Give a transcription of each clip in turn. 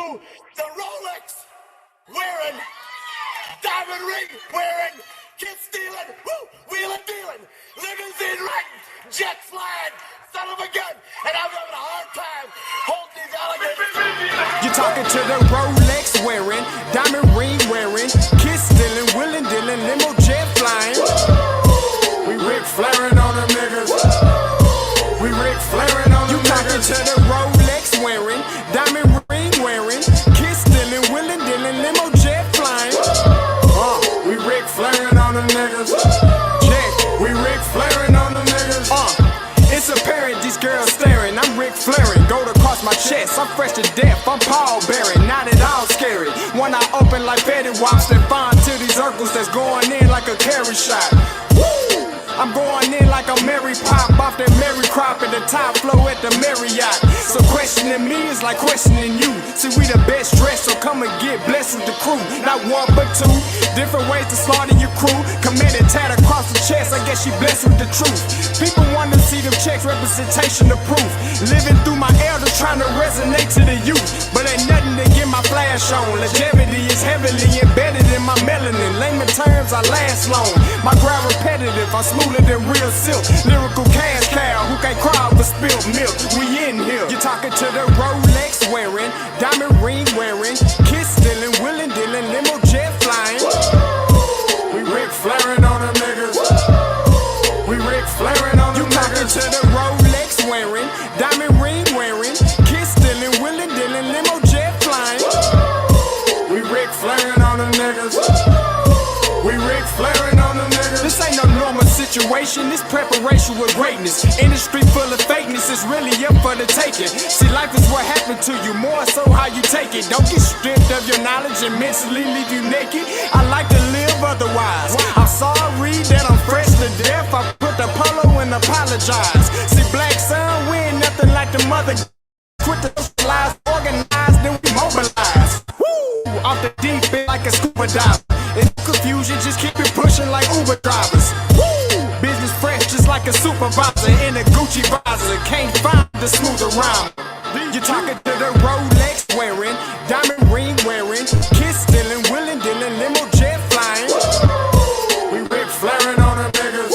who the Rolex wearing, diamond ring wearing, kid stealing, wheeling dealing, limousine riding, jet flying, son of a gun, and I'm having a hard time holding these alligators. You're talking to the Rolex wearing, diamond ring wearing, kid stealing, wheeling dealing, limo jet flying. We Ric Flairing on them niggas. We Ric Flairing on them niggas. You talking to the Rolex wearing, diamond ring wearing, kid stealing, wheeling dealing, limo jet flying. We Ric Flairing on them niggas. Check, we Ric Flairing on them niggas. It's apparent these girls staring. I'm Ric Flairing, gold across my chest. I'm fresh to death, I'm Paul Bearing, not at all scary. One eye open like Betty Wops that find to these circles that's going in like a carry shot. Woo! I'm going in like a Mary Pop off that Mary Crop at the top flow at the Marriott. So questioning me is like questioning you. See, we the best dressed, so come and get blessed with the crew. Not one but two, different ways to slaughter your crew. Committed tat across the chest, I guess she blessed with the truth. People want to see them checks, representation of proof. Living through my elders trying to resonate to the youth. But ain't nothing to get my flash on. Longevity is heavily embedded in my melanin. Layman terms, I last long. My grind repetitive, I'm smoother than real silk. Lyrical cash cow who can't cry over spilled milk. We in here. You're talking to the Rolex wearing, diamond ring wearing, kid stealing, wheeling dealing, limo jet flying. We Ric Flairing on them niggas. We Ric Flairing on them niggas. You talking to the Rolex wearing, diamond ring wearing, kid stealing, wheeling dealing, limo jet flying. We Ric Flairing on them niggas. We Ric Flairing on them niggas. This ain't no normal situation, this preparation with greatness. Industry full of fakeness, it's really up for the taking. See, life is what happened to you, more so how you take it. Don't get stripped of your knowledge and mentally leave you naked. I like to live otherwise. I'm sorry that I'm fresh to death. I put the polo and apologize. See, black son, we ain't nothing like the mother. Quit the socialize, organize, then we mobilize. Woo! Off the deep end like a scuba diver. In confusion, just keep it pushing like Uber drivers. Woo! Business fresh, just like a supervisor in a Gucci visor. Can't find the smoother rhyme. You're talking to the Rolex wearing, diamond ring wearing, kid stealing, wheeling dealing, limo jet flying. We Ric Flairing on them niggas.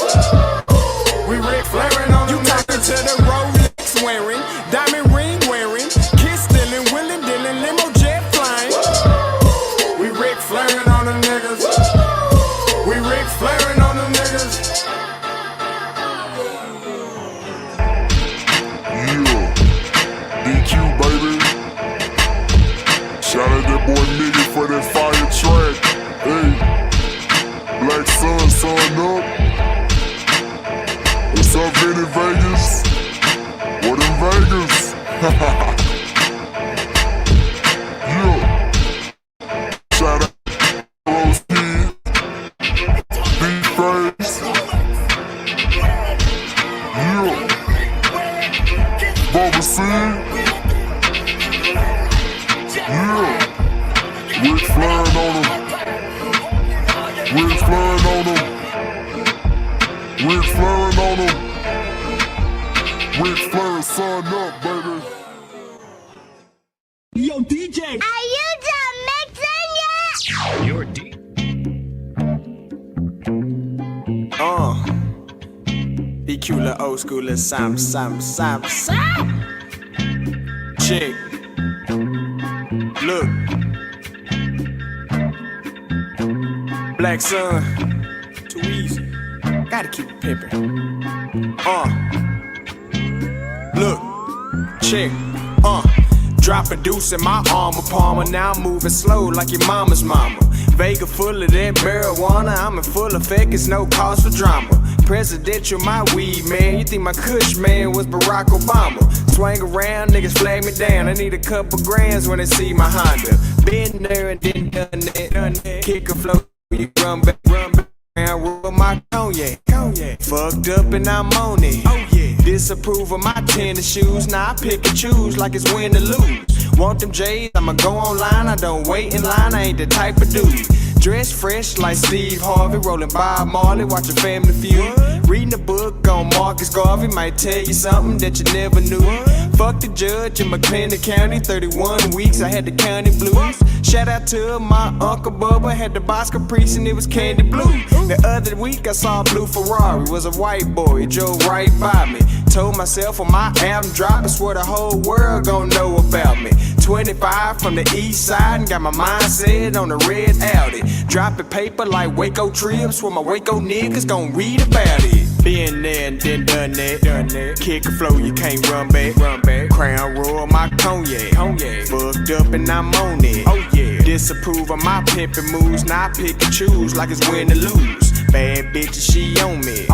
We Ric Flairing on them niggas. You talking to the Rolex wearing, diamond ring wearing, kid stealing, wheeling dealing, limo jet flying. We Ric Flairing on them niggas. We Ric Flairing on them niggas. Yeah, DQ baby. Shout out that boy Nigga for that fire track. Hey, Black Sun, sun up. What's up, Vinny Vegas? What in Vegas? Yeah. Shout out Rose Kid, Big Face. Yeah. Bubba C. Yeah. Ric Flairing on them. Ric Flairing on them. Ric Flairing on them. Ric Flairing, son up, baby. Yo, DJ! Are you done mixing yet? You're deep. EQ la old school la Sam. Chick. Look. Black Sun. Too easy. Gotta keep it pimpin'. Look. Chick. Drop a deuce in my armor palmer. Now I'm moving slow like your mama's mama. Vega full of that marijuana. I'm in full effect, it's no cause for drama. Presidential, my weed, man. You think my kush man was Barack Obama? Swing around, niggas flag me down. I need a couple grands when they see my Honda. Been there and then done that. Kick a flow, you run back. Roll my cognac. Fucked up and I'm on it. Oh yeah. Disapprove of my tennis shoes. Now I pick and choose like it's win or lose. Want them J's? I'ma go online. I don't wait in line. I ain't the type of dude Dressed fresh like Steve Harvey, rolling Bob Marley, watching Family Feud. Reading a book on Marcus Garvey, might tell you something that you never knew. Fuck the judge in McLennan County, 31 weeks, I had the county blues. Shout out to my Uncle Bubba, had the Boss Caprice and it was candy blue. The other week I saw a blue Ferrari, was a white boy, drove right by me. Told myself when my album drop, it's what the whole world gon' know about me. 25 from the east side and got my mindset on the red Audi. Dropping paper like Waco trips, where my Waco niggas gon' read about it. Been there and then done that. Kick a flow, you can't run back. Crown Royal, my cognac. Fucked up and I'm on it. Oh yeah. Disapprove of my pimpin' moves, now I pick and choose like it's win or lose. Bad bitches, she on me.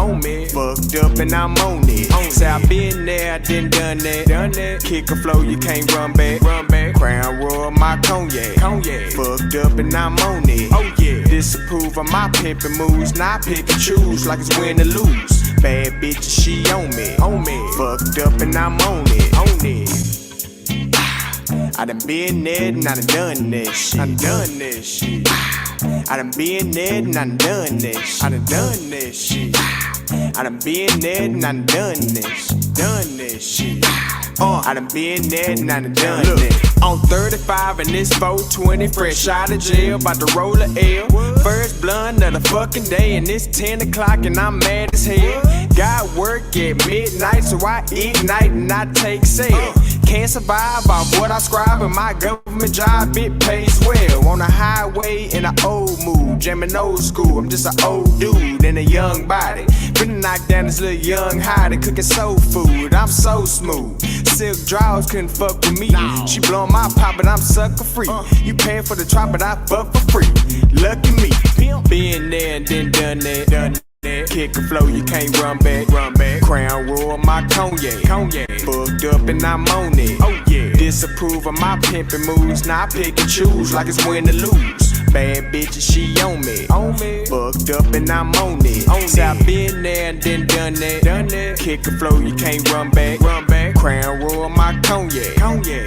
Fucked up and I'm on it. Say I been there, I done that. Kick a flow, you can't run back. Crown Royal, my cognac. Fucked up and I'm on it. Oh yeah. Disapprove of my pimpin' moves, now I pick and choose like it's win or lose. Bad bitches, she on me. Fucked up and I'm on it. I done been there and I done this. I done this shit. I done been there and I done this. I done this shit. I done been there and I done this shit. I done been there and I done this. On 35 and this 420, fresh out of jail, bout to roll a L. First blunt of the fucking day and it's 10 o'clock and I'm mad as hell. Got work at midnight, so I ignite and I take sail. Can't survive off what I scribe in my government job, it pays well. On the highway in an old mood, jamming old school, I'm just an old dude in a young body. Finna knock down this little young hottie, cooking soul food, I'm so smooth. Silk drawers couldn't fuck with me. She blowing my pop, but I'm sucker free. You paying for the trap, but I fuck for free. Lucky me. Been there and then done that. Kick a flow, you can't run back. Crown Royal, my cognac. Fucked up and I'm on it. Oh yeah. Disapprove of my pimpin' moves, now I pick and choose like it's win or lose. Bad bitches, she on me. Fucked up and I'm on it. Say I been there and then done that. Kick a flow, you can't run back. Crown Royal, my cognac.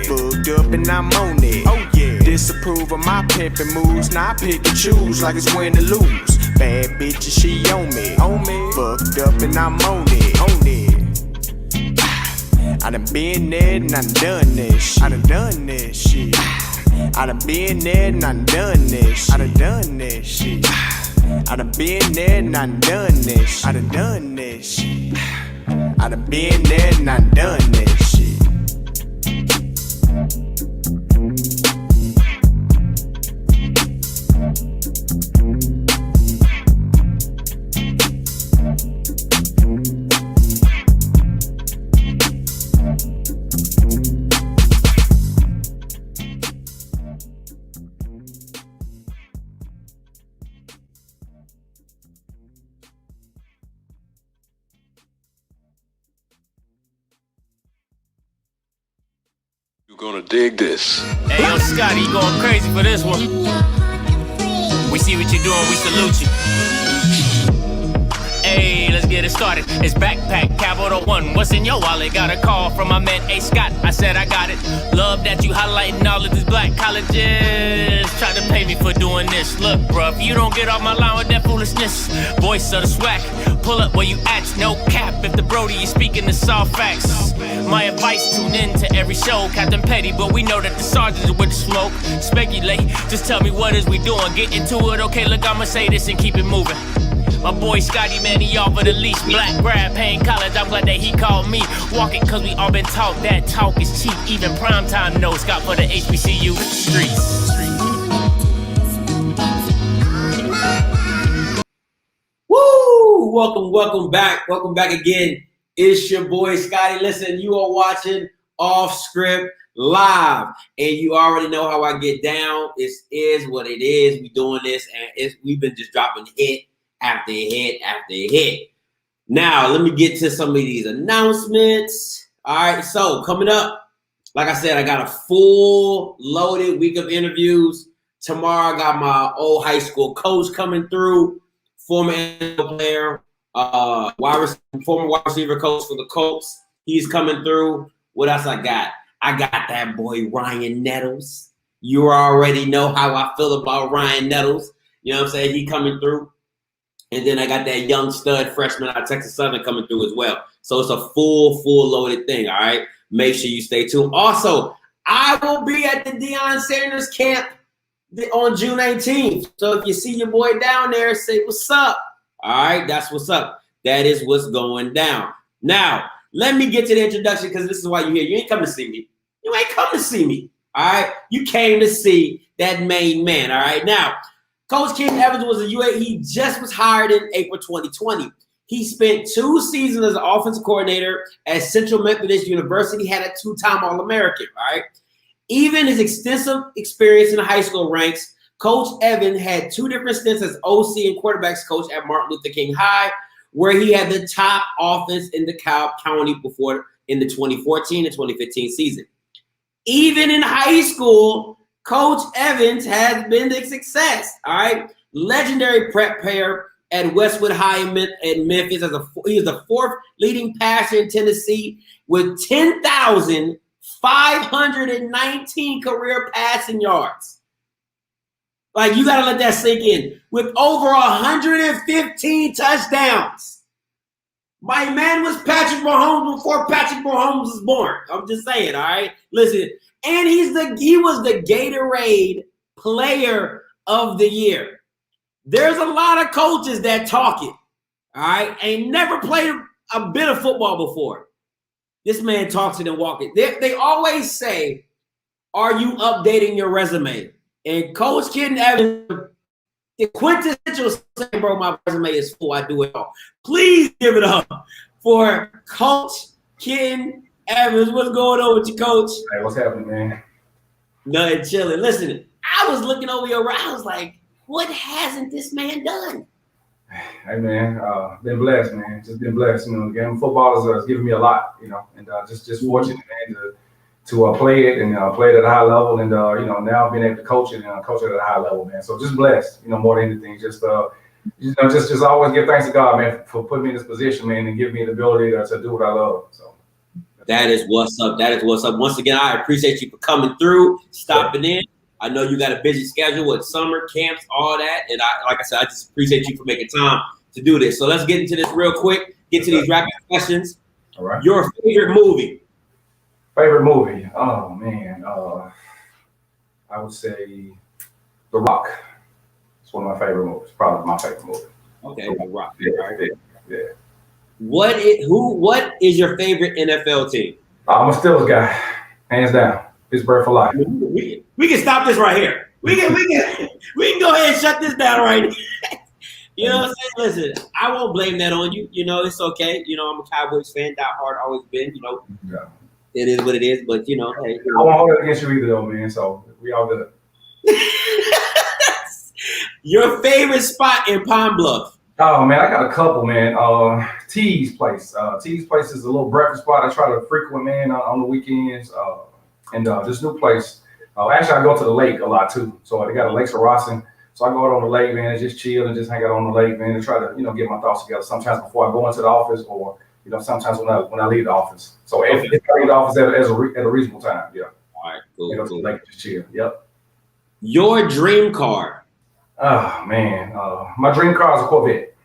Fucked up and I'm on it. Oh yeah. Disapprove of my pimpin' moves, now I pick and choose like it's win or lose. Bad bitches, she on me. Fucked up and I'm on it. I done been there and I done this. I done this shit. I done been there and I done this. I done this shit. I done been there and I done this. I done this shit. I done been there and I done this shit. Gonna dig this. Hey, yo, Scotty, you going crazy for this one. We see what you're doing, we salute you. Hey, let's get it started. It's Backpack Capital One. What's in your wallet? Got a call from my man A. Scott. I said I got it. Love that you highlighting all of these black colleges. Try to pay me for doing this. Look, bruh, if you don't get off my line with that foolishness, voice of the SWAC, pull up where you at, no cap. If the Brody is speaking the soft facts, my advice, tune in to every show. Captain Petty, but we know that the sergeant is with the smoke. Speculate, just tell me what is we doing. Get into it, okay, look, I'ma say this and keep it moving. My boy Scotty, man, he offered the least. Black grad, paying college, I'm glad that he called me. Walking cause we all been taught that talk is cheap. Even primetime knows Scott for the HBCU streets. Woo! Welcome back again. It's your boy Scotty. Listen, you are watching OffScript live, and you already know how I get down. It is what it is. We doing this, and we've been just dropping hit after hit after hit. Now, let me get to some of these announcements. All right, so coming up, like I said, I got a full loaded week of interviews. Tomorrow, I got my old high school coach coming through, former NFL player, former wide receiver coach for the Colts. He's coming through. What else I got? I got that boy Ryan Nettles. You already know how I feel about Ryan Nettles. You know what I'm saying? He coming through. And then I got that young stud freshman out of Texas Southern coming through as well. So it's a full loaded thing, all right? Make sure you stay tuned. Also, I will be at the Deion Sanders camp on June 18th. So if you see your boy down there, say what's up. All right, that's what's up. That is what's going down. Now, let me get to the introduction because this is why you're here. You ain't come to see me. You ain't come to see me, all right? You came to see that main man, all right? Now, Coach Kenton Evans was a UA. He just was hired in April 2020. He spent 2 seasons as an offensive coordinator at Central Methodist University, had a 2-time All-American, right? Even his extensive experience in the high school ranks, Coach Evans had 2 different stints as OC and quarterbacks coach at Martin Luther King High, where he had the top offense in DeKalb County before in the 2014 and 2015 season. Even in high school, Coach Evans has been a success, all right? Legendary prep player at Westwood High in Memphis. He is the 4th leading passer in Tennessee with 10,519 career passing yards. Like, you got to let that sink in. With over 115 touchdowns. My man was Patrick Mahomes before Patrick Mahomes was born. I'm just saying, all right? Listen, and he was the Gatorade Player of the Year. There's a lot of coaches that talk it, all right? Ain't never played a bit of football before. This man talks it and walks it. They always say, are you updating your resume? And Coach Kenton Evans, the quintessential saying, bro, my resume is full. I do it all. Please give it up for Coach Kenton Evans. What's going on with you, Coach? Hey, what's happening, man? Nothing, chilling. Listen, I was looking over your I was like, what hasn't this man done? Hey, man, been blessed, man. Just been blessed. You know, the game of football has given me a lot, you know, and just fortunate, man, to play it and play it at a high level, and you know, now being able to coach it and coach it at a high level, man. So just blessed, you know, more than anything. Just you know, just always give thanks to God, man, for putting me in this position, man, and give me the ability to do what I love. So that is what's up. That is what's up. Once again, I appreciate you for coming through, stopping in. I know you got a busy schedule with summer camps, all that, and like I said, I just appreciate you for making time to do this. So let's get into this real quick. Get to these rapid questions. All right. Your favorite movie? Favorite movie? Oh man, I would say The Rock. It's one of my favorite movies. Probably my favorite movie. Okay, The Rock. Yeah. What is your favorite NFL team? I'm a Steelers guy, hands down. Pittsburgh for life. We can stop this right here. We can go ahead and shut this down right now. You know what I'm saying? Listen, I won't blame that on you. You know, it's okay. You know, I'm a Cowboys fan, die hard, always been. You know, It is what it is. But you know, hey, I won't hold it against you either, though, man. So we all good. Your favorite spot in Pine Bluff? Oh man, I got a couple, man. T's Place. T's Place is a little breakfast spot I try to frequent, man, on the weekends. And this new place. Actually, I go to the lake a lot too. So they got a Lake Saracen. So I go out on the lake, man, and just chill and just hang out on the lake, man, and try to, you know, get my thoughts together. Sometimes before I go into the office, or you know, sometimes when I leave the office. So if I leave the office at a reasonable time, yeah. All right, cool. Go to the lake and just chill. Yep. Your dream car? Oh man, my dream car is a Corvette.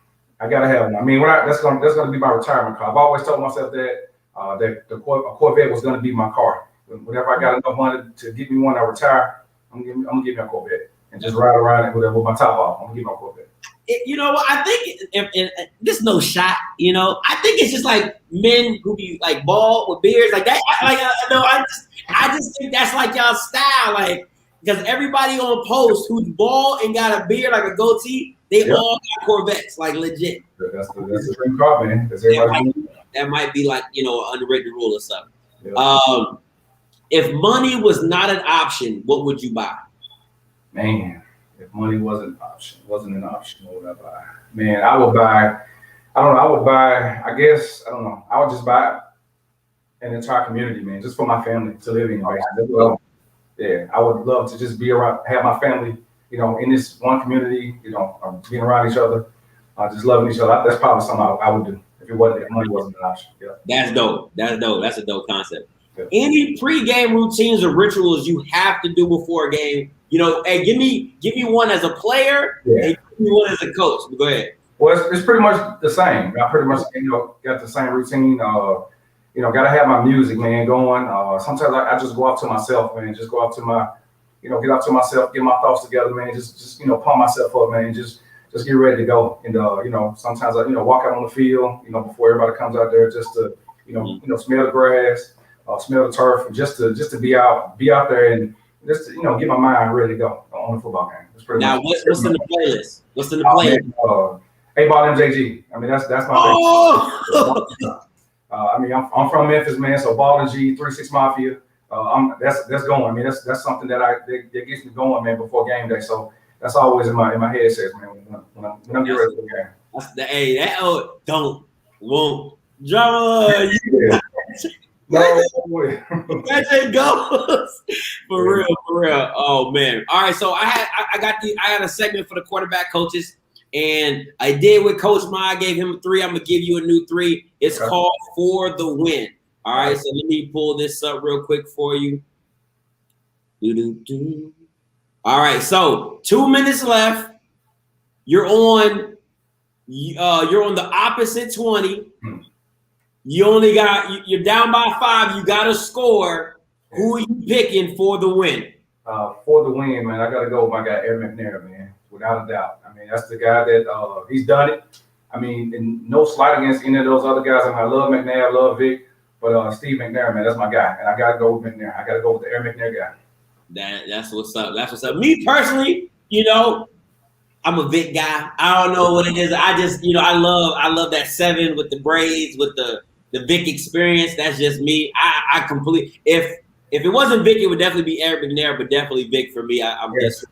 I gotta have one. I mean, that's gonna be my retirement car. I've always told myself that a Corvette was gonna be my car. Whenever I got enough money to get me one, I retire. I'm gonna give me a Corvette and just ride around it with my top off. I'm gonna give me a Corvette. You know what? I think there's no shot. You know, I think it's just like men who be like bald with beards like that. I just think that's like y'all style, like because everybody on post who's bald and got a beard like a goatee, they all got Corvettes, like legit. That's the dream car, man. That might be like, you know, an underrated rule or something. Yeah. If money was not an option, what would you buy? Man, if money wasn't an option, what would I buy? Man, I would buy, I would just buy an entire community, man, just for my family to live in. Yeah, I would love to just be around, have my family, you know, in this one community, you know, being around each other, just loving each other. That's probably something I would do if money wasn't an option. Yeah. That's dope. That's a dope concept. Yeah. Any pre-game routines or rituals you have to do before a game Hey, give me one as a player and give me one as a coach. Go ahead. Well, it's pretty much the same. I pretty much got the same routine. Gotta have my music, man, going. Sometimes I just go out to myself, man. Just go out to my, get out to myself, get my thoughts together, man. Just pump myself up, man. Just get ready to go. And sometimes I walk out on the field, before everybody comes out there, just to smell the grass, smell the turf, and just to be out there and just to get my mind ready to go on the football game. That's pretty now, much what's in the playlist? What's in the playlist? A-Ball MJG. I mean, that's my thing. I'm from Memphis, man. So Ball and G, 3-6 Mafia. That's going. I mean, that's something that gets me going, man, before game day. So that's always in my headset, man. When I'm getting ready for the game. Won't drama. Yeah. That goes for real. Oh man. All right. So I had a segment for the quarterback coaches, and I did with Coach Ma. I gave him a 3. I'm gonna give you a new 3. It's called For the Win. All right. So let me pull this up real quick for you. All right. So 2 minutes left. You're on the opposite 20. You're down by 5. You got to score. Who are you picking for the win? For the win, man, I got to go with my guy, Eric McNair, man, without a doubt. I mean, that's the guy that he's done it. I mean, and no slight against any of those other guys. I mean, I love McNair, I love Vic, but Steve McNair, man, that's my guy. And I got to go with McNair. I got to go with the Eric McNair guy. That's what's up. That's what's up. Me personally, I'm a Vic guy. I don't know what it is. I just, I love that 7 with the braids, with the Vic experience. That's just me. I completely. If it wasn't Vic, it would definitely be Eric McNair, but definitely Vic for me. I lived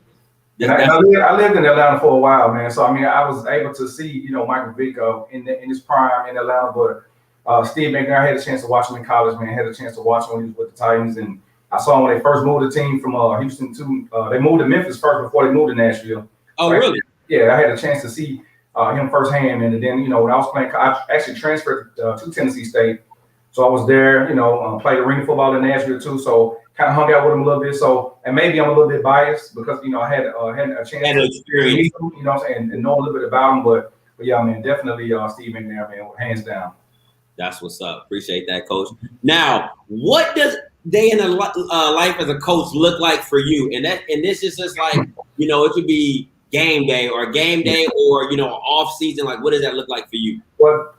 in Atlanta for a while, man. So I mean, I was able to see Michael Vick in his prime in Atlanta, but Steve McNair, I had a chance to watch him in college, man. I had a chance to watch him when he was with the Titans, and I saw him when they first moved the team from Houston to they moved to Memphis first before they moved to Nashville. Oh, really? Yeah, I had a chance to see him firsthand, and then when I was playing, I actually transferred to Tennessee State, so I was there. Played arena football in Nashville too, so kind of hung out with him a little bit. So, and maybe I'm a little bit biased because I had a chance to experience, meet him, and know a little bit about him. But yeah, man, definitely Steve McNair, man, hands down. That's what's up. Appreciate that, Coach. Now, what does day in a life as a coach look like for you? And this is just like it could be game day or off season. Like, what does that look like for you? Well,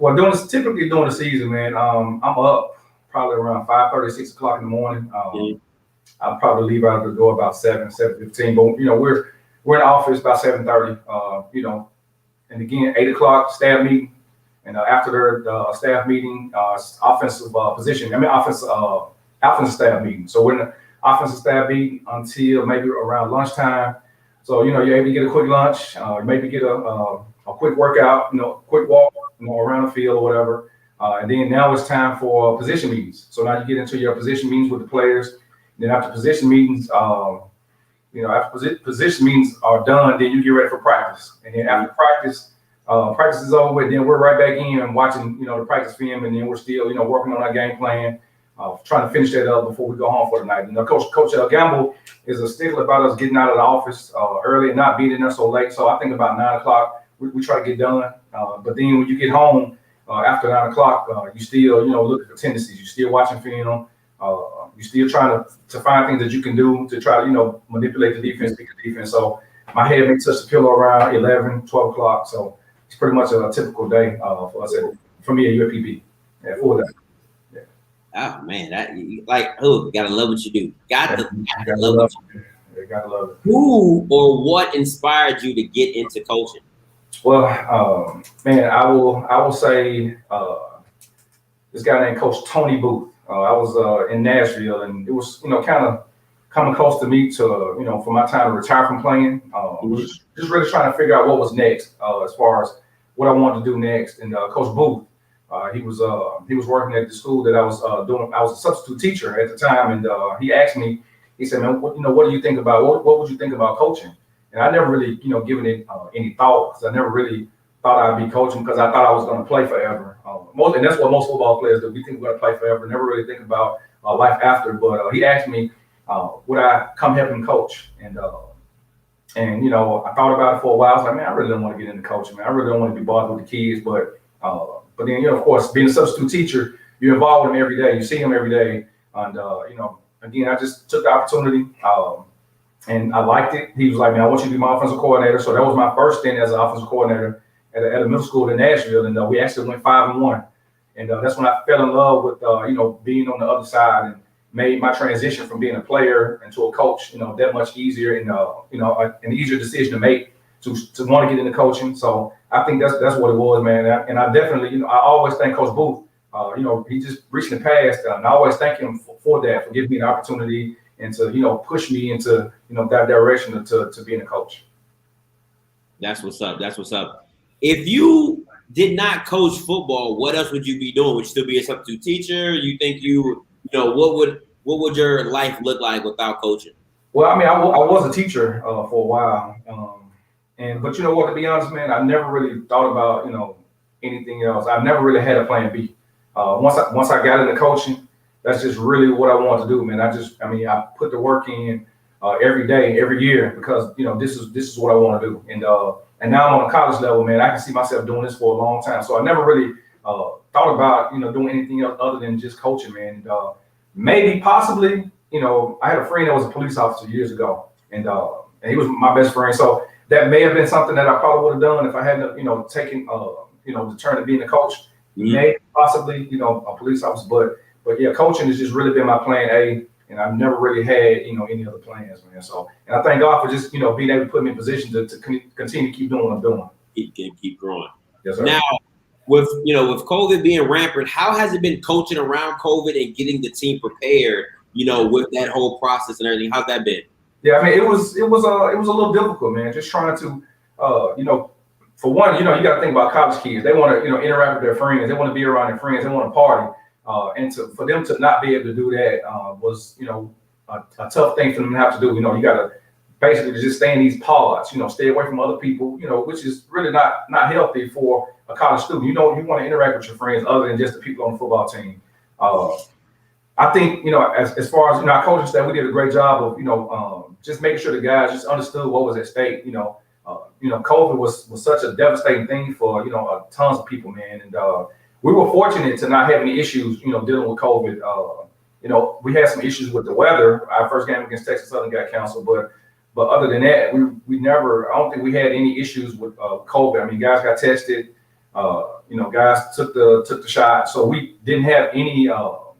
typically during the season, man, I'm up probably around 5:30, 6 o'clock in the morning. I'll probably leave out the door about 7:15. But we're in the office about 7:30. And again 8 o'clock staff meeting, and after their staff meeting, offensive staff meeting. So we're in the offensive staff meeting until maybe around lunchtime. So you're able to get a quick lunch, maybe get a quick workout, quick walk, around the field or whatever. And then now it's time for position meetings. So now you get into your position meetings with the players. Then after position meetings, position meetings are done, then you get ready for practice. And then after practice is over with, then we're right back in and watching, the practice film, and then we're still, working on our game plan, trying to finish that up before we go home for the night. Coach Gamble is a stickler about us getting out of the office early and not being in there so late. So I think about 9 o'clock, we try to get done. But then when you get home after 9 o'clock, you still, looking for tendencies. You're still watching film. You're still trying to find things that you can do to try to, manipulate the defense, pick the defense. So my head may touch the pillow around 11, 12 o'clock. So it's pretty much a typical day for us, for me at UAPB. Yeah, for that. Yeah. Oh man, gotta love what you do. Gotta love what you do. Yeah, gotta love it. Who or what inspired you to get into coaching? Well, man, I will say this guy named Coach Tony Booth. I was in Nashville, and it was kind of coming close to me to for my time to retire from playing. Was just really trying to figure out what was next as far as what I wanted to do next. And Coach Booth, he was working at the school that I was doing. I was a substitute teacher at the time, and he asked me. He said, "Man, what do you think about what would you think about coaching?" And I never really given it any thought, because I never really thought I'd be coaching, because I thought I was going to play forever. And that's what most football players do. We think we're going to play forever. Never really think about life after. But he asked me, would I come help him coach? And And, you know, I thought about it for a while. I was like, man, I really don't want to get into coaching, man. I really don't want to be bothered with the kids. But then, you know, of course, being a substitute teacher, you're involved with them every day. You see them every day. And, you know, again, I just took the opportunity and I liked it. He was like, man, I want you to be my offensive coordinator. So that was my first stint as an offensive coordinator at a middle school in Nashville. And we actually went 5-1. And that's when I fell in love with, you know, being on the other side and made my transition from being a player into a coach, you know, that much easier and, you know, an easier decision to make to want to get into coaching. So I think that's what it was, man. And I definitely, you know, I always thank Coach Booth. You know, he just recently passed, and I always thank him for that, for giving me the opportunity and to, you know, push me into, you know, that direction to being a coach. That's what's up. That's what's up. If you did not coach football, what else would you be doing? Would you still be a substitute teacher? You think you know, what would your life look like without coaching? Well, I mean, I was a teacher for a while. But you know what, to be honest, man, I never really thought about, you know, anything else. I've never really had a plan B. Once I got into coaching, that's just really what I want to do, man. I put the work in every day, every year, because, you know, this is what I want to do. And now I'm on a college level, man. I can see myself doing this for a long time. So I never really thought about, you know, doing anything else other than just coaching, man. And, maybe, possibly, you know, I had a friend that was a police officer years ago, and he was my best friend. So that may have been something that I probably would have done if I hadn't, you know, taken, you know, the turn of being a coach. Mm-hmm. Maybe, possibly, you know, a police officer. But yeah, coaching has just really been my plan A, and I've never really had, you know, any other plans, man. So, and I thank God for just, you know, being able to put me in position to continue to keep doing what I'm doing. Keep growing. Yes, sir. Now, with COVID being rampant, how has it been coaching around COVID and getting the team prepared, you know, with that whole process and everything? How's that been? Yeah, I mean, it was a little difficult, man. Just trying to, you know, for one, you know, you got to think about college kids. They want to, you know, interact with their friends. They want to be around their friends. They want to party. And for them to not be able to do that was, you know, a tough thing for them to have to do. You know, you got to basically just stay in these pods, you know, stay away from other people, you know, which is really not healthy for a college student. You know, you want to interact with your friends other than just the people on the football team. I think, you know, as far as, you know, our coaching staff, we did a great job of, you know, just making sure the guys just understood what was at stake. You know, COVID was such a devastating thing for, you know, tons of people, man. And we were fortunate to not have any issues, you know, dealing with COVID. You know, we had some issues with the weather. Our first game against Texas Southern got canceled, but other than that, we never, I don't think we had any issues with COVID. I mean, guys got tested, you know, guys took the shot. So we didn't have any you know,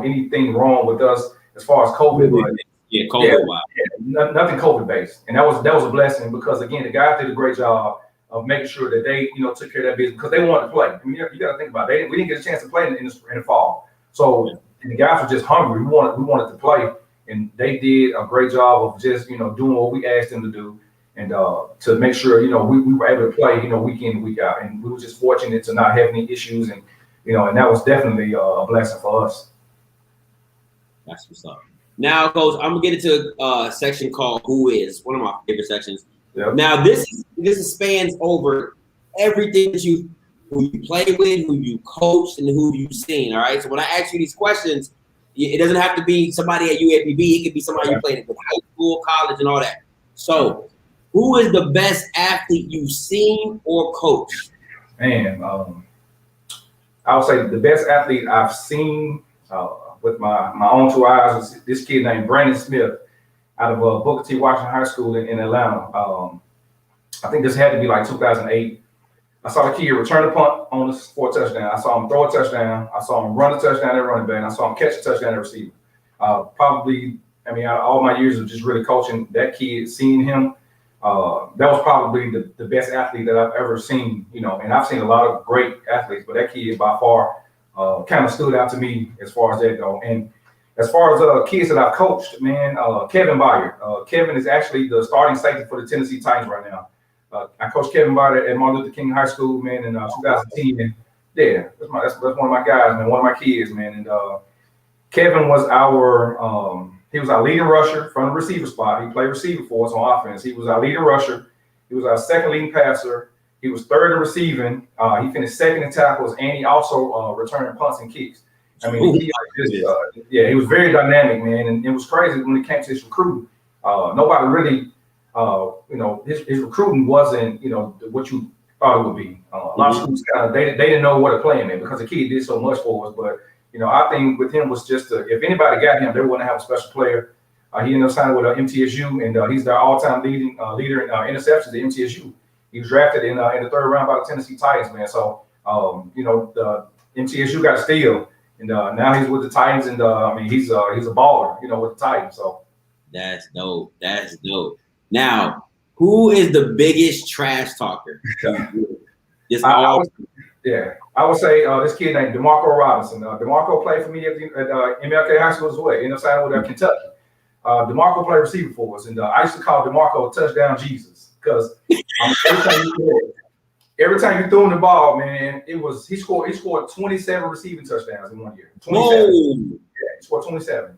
anything wrong with us as far as COVID. Yeah, COVID. Yeah, nothing COVID based. And that was a blessing because, again, the guys did a great job of making sure that they, you know, took care of that business because they wanted to play. I mean, you got to think about it. We didn't get a chance to play in the fall. So the guys were just hungry. We wanted to play. And they did a great job of just, you know, doing what we asked them to do and to make sure, you know, we were able to play, you know, week in, week out. And we were just fortunate to not have any issues. And, you know, and that was definitely a blessing for us. That's what's up. Now, Coach, I'm going to get into a section called Who Is, one of my favorite sections. Yep. Now, this spans over everything that who you play with, who you coached, and who you've seen, all right? So when I ask you these questions, it doesn't have to be somebody at UAPB. It could be somebody you played with high school, college, and all that. So who is the best athlete you've seen or coached? Man, I would say the best athlete I've seen with my own two eyes was this kid named Brandon Smith out of Booker T. Washington High School in Atlanta. I think this had to be like 2008. I saw the kid return the punt on us for a touchdown. I saw him throw a touchdown. I saw him run a touchdown at running back. And I saw him catch a touchdown at receiver. Probably, I mean, all my years of just really coaching that kid, seeing him, that was probably the best athlete that I've ever seen, you know, and I've seen a lot of great athletes, but that kid by far kind of stood out to me as far as that go. And as far as kids that I've coached, man, Kevin Ballard. Kevin is actually the starting safety for the Tennessee Titans right now. I coached Kevin Ballard at Martin Luther King High School, man, in 2010. And yeah, that's one of my guys, man, one of my kids, man. And Kevin was he was our leading rusher from the receiver spot. He played receiver for us on offense. He was our leading rusher. He was our second leading passer. He was third in receiving. He finished second in tackles, and he also returned punts and kicks. I mean, he was very dynamic, man. And it was crazy when it came to his recruiting. nobody really, his recruiting wasn't, what you thought it would be. A lot of schools they didn't know what to play him in because the kid did so much for us. But I think with him was just if anybody got him, they want to have a special player. He ended up signing with MTSU, and he's their all-time leader in interceptions at MTSU. He was drafted in the third round by the Tennessee Titans, man. So the MTSU got a steal, and now he's with the Titans, and he's a baller, with the Titans. So that's dope. That's dope. Now, who is the biggest trash talker? I would say this kid named DeMarco Robinson. DeMarco played for me at MLK High School as well. Ended up signing with Kentucky. DeMarco played receiver for us, and I used to call DeMarco Touchdown Jesus because every time you threw him the ball, man, he scored 27 receiving touchdowns in 1 year. 27. Whoa. Yeah, he scored 27.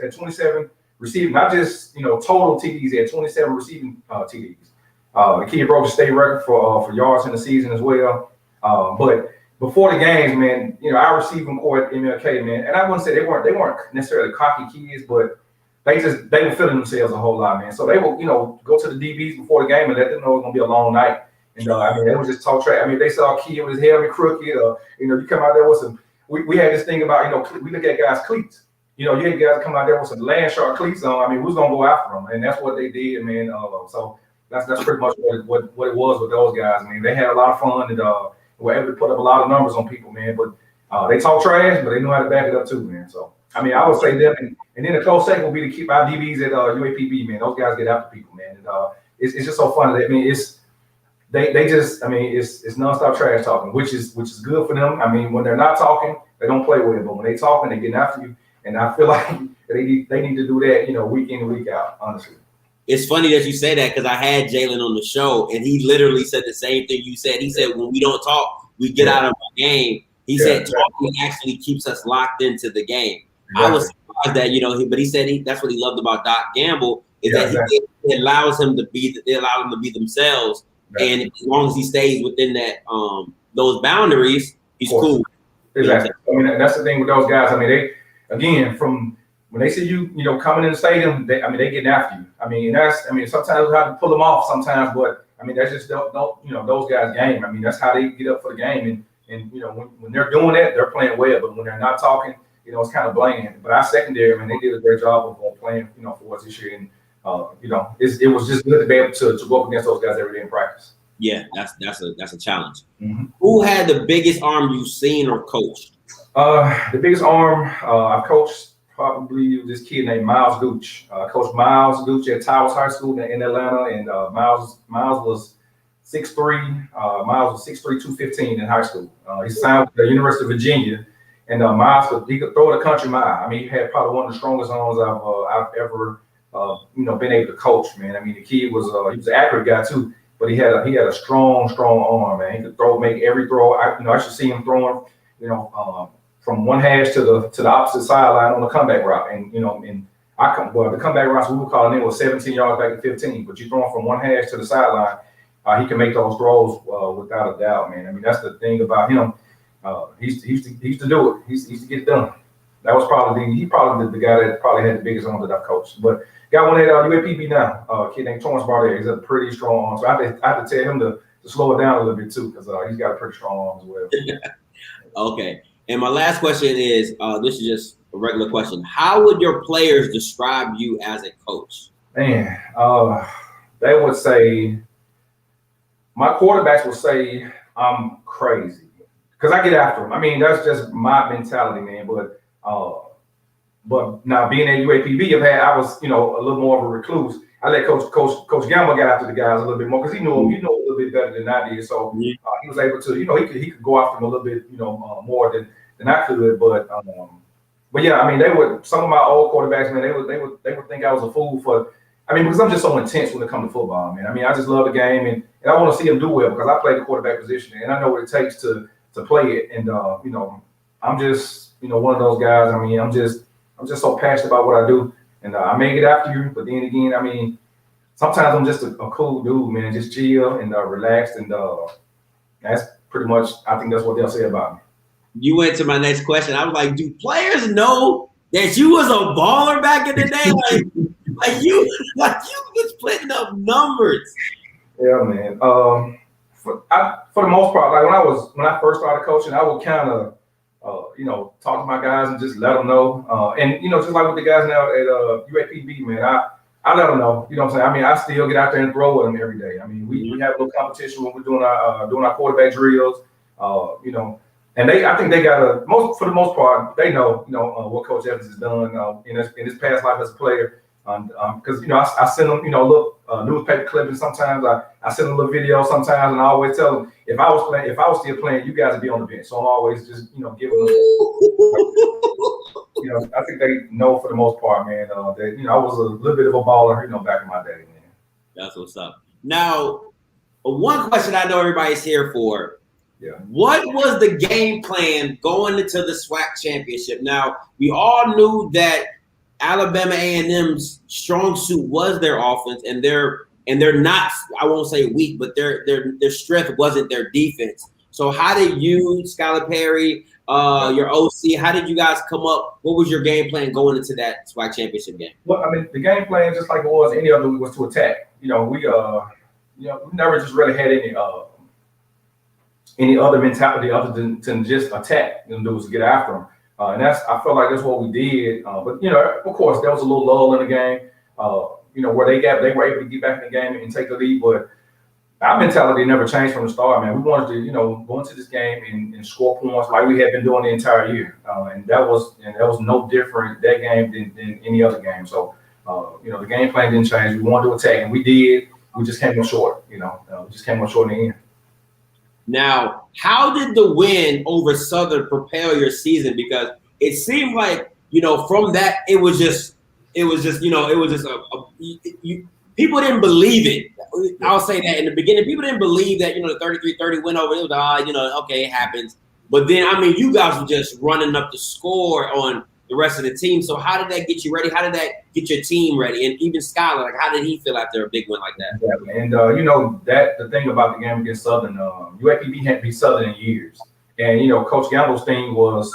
At 27 receiving, not just total TDs. He had 27 receiving TDs. The kid broke the state record for yards in the season as well. But before the games, man, our receiving core at MLK, man, and I wouldn't say they weren't necessarily cocky kids, but they were feeling themselves a whole lot, man. So they will, go to the DBs before the game and let them know it's gonna be a long night. And they would just talk trash. They saw a kid with his helmet crooked, or you come out there with some. We had this thing about we look at guys' cleats. You had guys come out there with some land shark cleats on. We was gonna go after them, and that's what they did, man. So that's pretty much what it was with those guys. They had a lot of fun and were able to put up a lot of numbers on people, man. But they talk trash, but they know how to back it up too, man. So I would say them, and then the close second will be to keep our DBs at UAPB, man. Those guys get after people, man. And it's just so funny. It's nonstop trash talking, which is good for them. When they're not talking, they don't play with it, but when they talking, they get after you. And I feel like they need to do that, week in and week out. Honestly, it's funny that you say that because I had Jalen on the show, and he literally said the same thing you said. He said when we don't talk, we get out of the game. He said talking actually keeps us locked into the game. Yeah. I was surprised that but he said that's what he loved about Doc Gamble is that it allows him to be themselves. And as long as he stays within that those boundaries, he's cool. Exactly. That's the thing with those guys. They again from when they see you, coming in the stadium, they getting after you. Sometimes we have to pull them off sometimes, but that's just don't those guys' game. That's how they get up for the game. And when they're doing that, they're playing well. But when they're not talking, it's kind of bland. But our secondary, they did a great job of playing, for us this year. And it was just good to be able to go up against those guys every day in practice. Yeah, that's a challenge. Mm-hmm. Who had the biggest arm you've seen or coached? The biggest arm I've coached probably this kid named Miles Gooch. Coach Miles Gooch at Towers High School in Atlanta, and Miles was 6'3". Miles was 6'3", 215 in high school. He signed with the University of Virginia, and Miles he could throw the country mile. He had probably one of the strongest arms I've ever been able to coach, man. The kid he was an accurate guy too, but he had a strong arm, man. He could make every throw. I should see him throwing, from one hash to the opposite sideline on the comeback route, and the comeback routes we were calling in was 17 yards back to 15, but you throwing from one hash to the sideline, he can make those throws without a doubt, man. That's the thing about him. He used to do it. He used to get it done. That was probably the guy that probably had the biggest arm that I've coached. But got one at UAPB now, a kid named Torrance Bardet. He's a pretty strong arm. So I have to tell him to slow it down a little bit too, because he's got a pretty strong arm as well. Okay. And my last question is, this is just a regular question. How would your players describe you as a coach? Man, they would say, my quarterbacks would say I'm crazy because I get after them. That's just my mentality, man. But now being at UAPB, I was, a little more of a recluse. I let Coach Gamble get after the guys a little bit more because he knew a little bit better than I did. So he was able to, he could go after them a little bit, more than I could. But yeah, they would. Some of my old quarterbacks, man, they would think I was a fool for. Because I'm just so intense when it comes to football, man. I just love the game, and I want to see them do well because I play the quarterback position, and I know what it takes to play it. And I'm just, one of those guys. I'm just so passionate about what I do, and I may get after you, but then again, sometimes I'm just a cool dude, man. Just chill and relaxed, and that's pretty much. I think that's what they'll say about me. You went to my next question. I was like, do players know that you was a baller back in the day? like you was putting up numbers. Yeah, man. For the most part, like when I first started coaching, I would kind of, talk to my guys and just let them know. And just like with the guys now at UAPB, man, I let them know. You know what I'm saying? I mean, I still get out there and throw with them every day. I mean, we have a little competition when we're doing our quarterback drills. And I think they got for the most part, they know what Coach Evans has done in his past life as a player. Because I send them little newspaper clippings sometimes. I send them a little video sometimes, and I always tell them if I was still playing, you guys would be on the bench. So I'm always just giving them. I think they know for the most part, man. That I was a little bit of a baller, back in my day, man. That's what's up. Now, one question I know everybody's here for. Yeah. What was the game plan going into the SWAC championship? Now, we all knew that Alabama A&M's strong suit was their offense, and they're not, I won't say weak, but their strength wasn't their defense. So how did you, Skyler Perry, your OC, how did you guys come up? What was your game plan going into that SWAC championship game? Well, I mean, the game plan, just like it was any other week, was to attack. We never just really had any other mentality other than just attack. Do was get after them. And I felt like that's what we did. But of course, there was a little lull in the game. Where they were able to get back in the game and take the lead. But our mentality never changed from the start, man. We wanted to, go into this game and score points like we had been doing the entire year. And that was no different that game than any other game. So the game plan didn't change. We wanted to attack, and we did. We just came up short. We just came up short in the end. Now, how did the win over Southern propel your season? Because it seemed like, from that, people didn't believe it. I'll say that in the beginning, people didn't believe that, the 33-30 win over, it was, okay, it happens. But then, I mean, you guys were just running up the score on the rest of the team. So how did that get you ready? How did that get your team ready? And even Skyler, like, how did he feel after a big win like that? Exactly. And that the thing about the game against Southern, UAPB hadn't beat Southern in years. And Coach Gamble's thing was,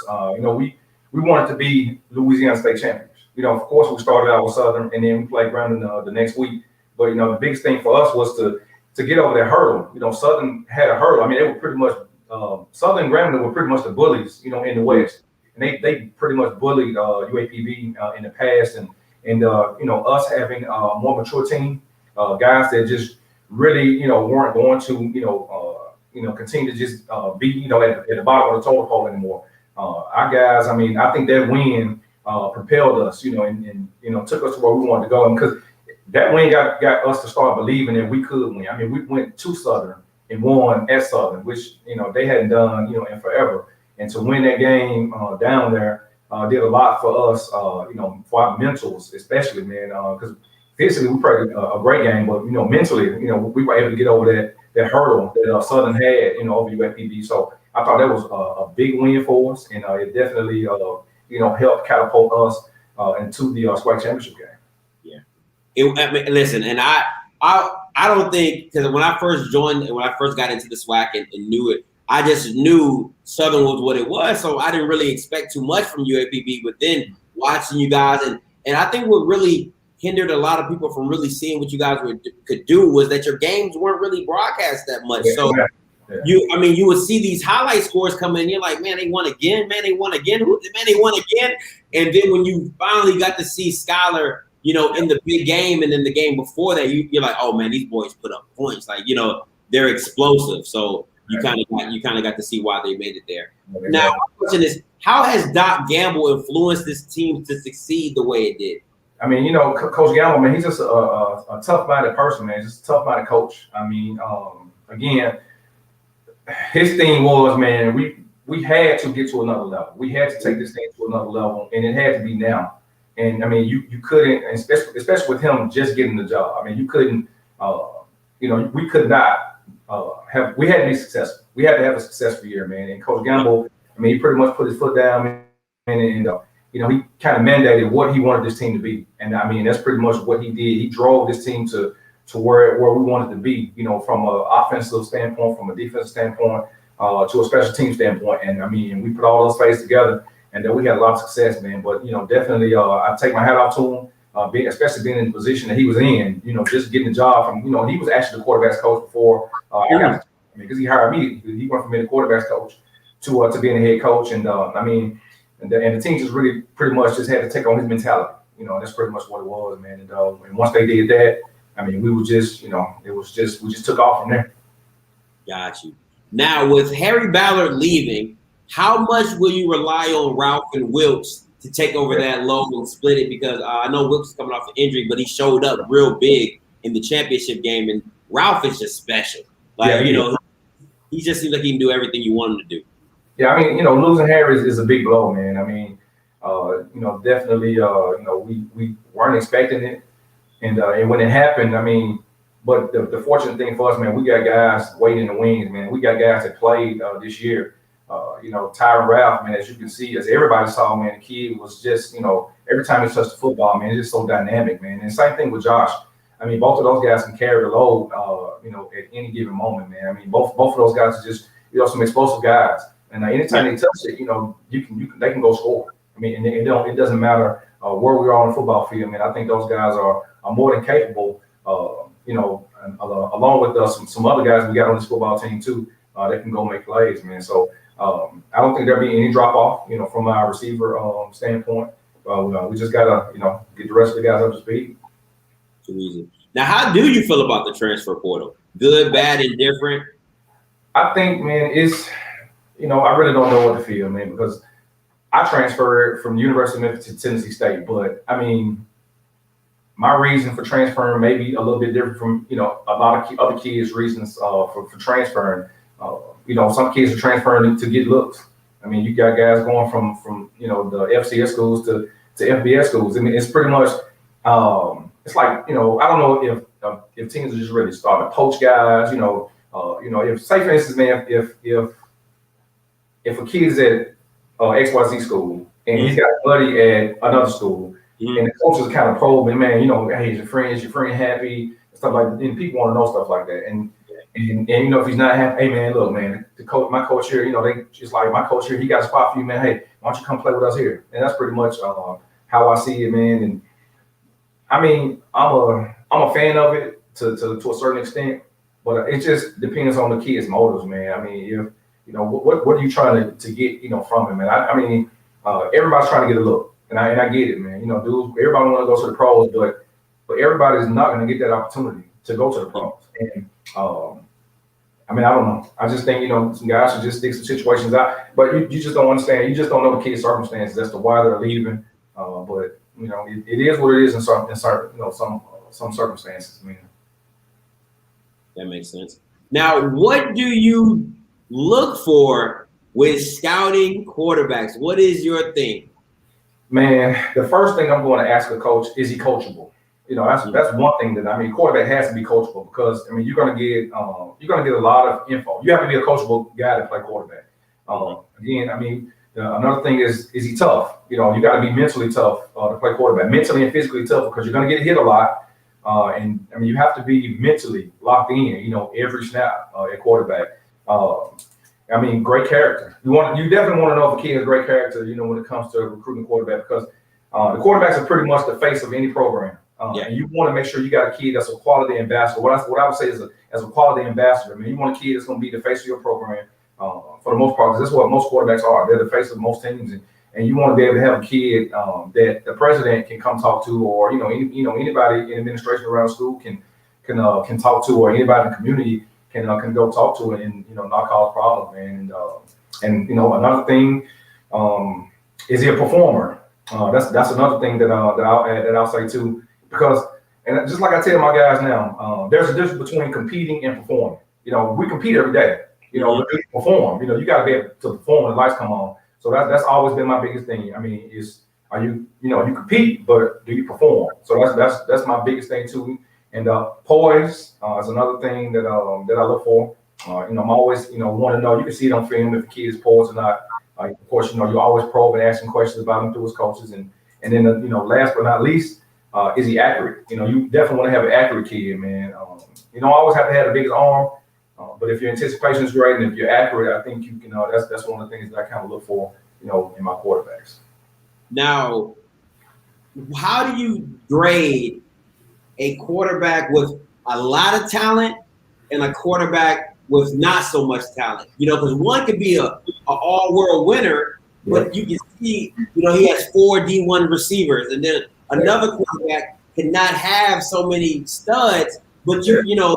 we wanted to be Louisiana State champions. Of course, we started out with Southern, and then we played Grambling the next week. But the biggest thing for us was to get over that hurdle. Southern had a hurdle. I mean, they were pretty much Southern and Grambling were pretty much the bullies, in the West. And they pretty much bullied UAPB in the past, and us having a more mature team, guys that just really weren't going to continue to just be at the bottom of the totem pole anymore. Our guys, I mean, I think that win propelled us, and took us to where we wanted to go, and because that win got us to start believing that we could win. I mean, we went to Southern and won at Southern, which they hadn't done in forever. And to win that game down there did a lot for us, for our mentals, especially, man. Because physically we played a great game, but mentally, we were able to get over that hurdle that Southern had, over UAPB. So I thought that was a big win for us, and it definitely, helped catapult us into the SWAC championship game. Yeah. Listen, and I don't think, because when I first joined, when I first got into the SWAC and knew it, I just knew Southern was what it was, so I didn't really expect too much from UAPB. But then watching you guys, and I think what really hindered a lot of people from really seeing what you guys could do was that your games weren't really broadcast that much. So you would see these highlight scores come in, you're like, man, they won again, man, they won again, man, they won again. And then when you finally got to see Skyler, in the big game, and then the game before that, you're like, oh man, these boys put up points, like they're explosive. So you kind of got to see why they made it there. Now, my question is, how has Doc Gamble influenced this team to succeed the way it did? I mean, Coach Gamble, man, he's just a tough-minded person, man. Just a tough-minded coach. I mean, again, his thing was, man, we had to get to another level. We had to take this thing to another level, and it had to be now. And I mean, you couldn't, especially with him just getting the job. I mean, you couldn't, we could not. We had to be successful. We had to have a successful year, man. And Coach Gamble, I mean, he pretty much put his foot down, and he kind of mandated what he wanted this team to be. And I mean, that's pretty much what he did. He drove this team to where we wanted to be, from an offensive standpoint, from a defensive standpoint, to a special team standpoint. And I mean, we put all those things together, and then we had a lot of success, man. But definitely, I take my hat off to him. especially being in the position that he was in, just getting the job from, he was actually the quarterback's coach before I got because he hired me. He went from being the quarterback's coach to being a head coach. And and the team just really pretty much just had to take on his mentality. That's pretty much what it was, man. And once they did that, we were just, we just took off from there. Got you. Now, with Harry Ballard leaving, how much will you rely on Ralph and Wilkes to take over that load and split it? Because I know Wilkes is coming off an injury, but he showed up real big in the championship game, and Ralph is just special. He just seems like he can do everything you want him to do. Yeah, losing Harry is a big blow, man. Definitely, we weren't expecting it, and when it happened, but the fortunate thing for us, man, we got guys waiting in the wings, man. We got guys that played this year. Tyron Ralph, man, as you can see, as everybody saw, man, the kid was just, every time he touched the football, man, it's just so dynamic, man. And same thing with Josh. Both of those guys can carry the load, at any given moment, man. Both of those guys are just, some explosive guys. And anytime they touch it, they can go score. It doesn't matter where we are on the football field, man. I think those guys are more than capable, and along with some other guys we got on this football team too, that can go make plays, man. So I don't think there'll be any drop off, from our receiver standpoint. We just gotta, get the rest of the guys up to speed. Too easy. Now, how do you feel about the transfer portal? Good, bad, indifferent? I think, man, it's, I really don't know what to feel, man, because I transferred from the University of Memphis to Tennessee State, but my reason for transferring may be a little bit different from, a lot of other kids' reasons for transferring. Some kids are transferring to get looks. You got guys going from the FCS schools to FBS schools. It's pretty much, it's like, I don't know if teams are just really starting to poach guys, if, say for instance, man, if a kid's at XYZ school and he's got a buddy at another school, and the coaches are kind of probing, man, hey, is your friend happy? Stuff like that. And people want to know stuff like that. And if he's not happy, hey, man, look, man, my coach here, they just like my coach here, he got a spot for you, man. Hey, why don't you come play with us here? And that's pretty much how I see it, man. And I'm a fan of it to a certain extent, but it just depends on the kid's motives, man. If what are you trying to get from him, man? Everybody's trying to get a look, and I get it, man. Dudes, everybody want to go to the pros, but everybody's not going to get that opportunity to go to the pros. And I don't know. I just think some guys should just stick some situations out, but you just don't understand. You just don't know the kid's circumstances as to why they're leaving. But it is what it is in some circumstances, man. That makes sense. Now, what do you look for with scouting quarterbacks? What is your thing? Man, the first thing I'm going to ask a coach, is he coachable? That's one thing that quarterback has to be coachable, because you're gonna get a lot of info. You have to be a coachable guy to play quarterback. Another thing is he tough? You got to be mentally tough to play quarterback, mentally and physically tough, because you're gonna get hit a lot. You have to be mentally locked in, every snap at quarterback. Great character. You definitely want to know if a kid has great character, when it comes to recruiting quarterback, because the quarterbacks are pretty much the face of any program. And you want to make sure you got a kid that's a quality ambassador. What I would say is as a quality ambassador, you want a kid that's going to be the face of your program for the most part, because that's what most quarterbacks are. They're the face of most teams, and you want to be able to have a kid that the president can come talk to, or anybody in administration around school can talk to, or anybody in the community can go talk to it and not cause problems, man. And another thing, is he a performer? That's another thing that I'll say too, because, and just like I tell my guys now, there's a difference between competing and performing. We compete every day. But you perform. You got to be able to perform when the lights come on. So that's always been my biggest thing. Are you you compete, but do you perform? So that's my biggest thing too. And poise is another thing that I look for. I'm always want to know. You can see it on film if the kid is poised or not. Of course, you always probe and asking questions about him through his coaches, and then last but not least, is he accurate? You definitely want to have an accurate kid, man. You don't always have to have the biggest arm, but if your anticipation is great and if you're accurate, I think you can. That's one of the things that I kind of look for, in my quarterbacks. Now, how do you grade a quarterback with a lot of talent and a quarterback with not so much talent? You know, because one could be a all-world winner, but you can see, you know, he has 4 D1 receivers, and then another quarterback cannot have so many studs, but you know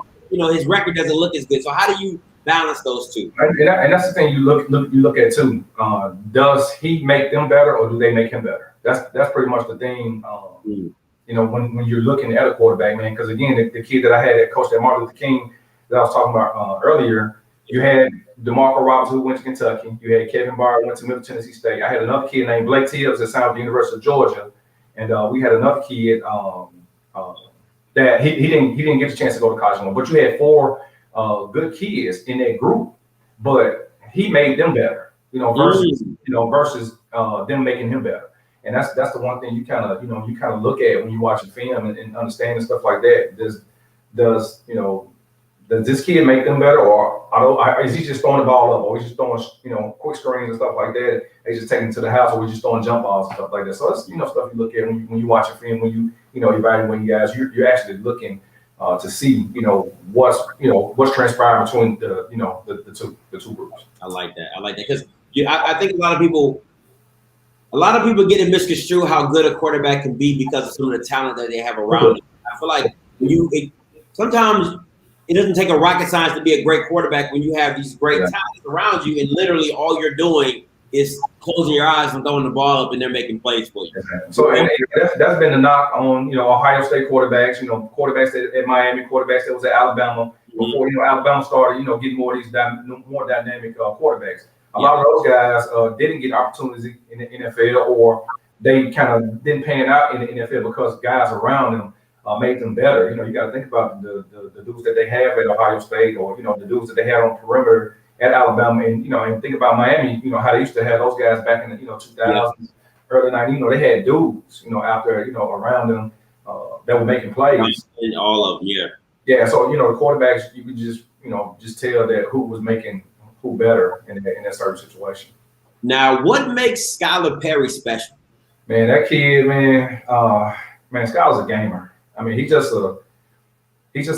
his record doesn't look as good. So how do you balance those two? And that's the thing you look at too. Does he make them better, or do they make him better? That's pretty much the thing. You know, when you're looking at a quarterback, man, because again, the kid that I had that coached at Martin Luther King that I was talking about earlier, you had DeMarco Roberts, who went to Kentucky. You had Kevin Ballard, who went to Middle Tennessee State. I had another kid named Blake Tibbs that signed with the University of Georgia, and we had another kid that he didn't get a chance to go to college anymore. But you had 4 good kids in that group, but he made them better. You know, versus them making him better. And that's the one thing you kind of look at when you watch a film and understand and stuff like that. Does this kid make them better, or is he just throwing the ball up, or he's just throwing quick screens and stuff like that? He's just taking it to the house, or he's just throwing jump balls and stuff like that. So that's stuff you look at when you watch a film, when you evaluate you guys. You're actually looking to see what's transpiring between the two groups. I like that because I think a lot of people get it misconstrued how good a quarterback can be because of some of the talent that they have around him. I feel like sometimes it doesn't take a rocket science to be a great quarterback when you have these great talents around you, and literally all you're doing is closing your eyes and throwing the ball up, and they're making plays for you. So and that's been the knock on Ohio State quarterbacks, quarterbacks at Miami, quarterbacks that was at Alabama before Alabama started getting more of these more dynamic quarterbacks. A lot of those guys didn't get opportunities in the NFL, or they kind of didn't pan out in the NFL because guys around them made them better. You got to think about the dudes that they have at Ohio State, or the dudes that they had on perimeter at Alabama, and think about Miami. How they used to have those guys back in the 2000s, early 90s. They had dudes out there around them that were making plays. All of them, yeah. So the quarterbacks, you could just tell that who was making who better in that certain situation. Now, what makes Skyler Perry special? Man, that kid, Skyler's a gamer. I mean, he's just a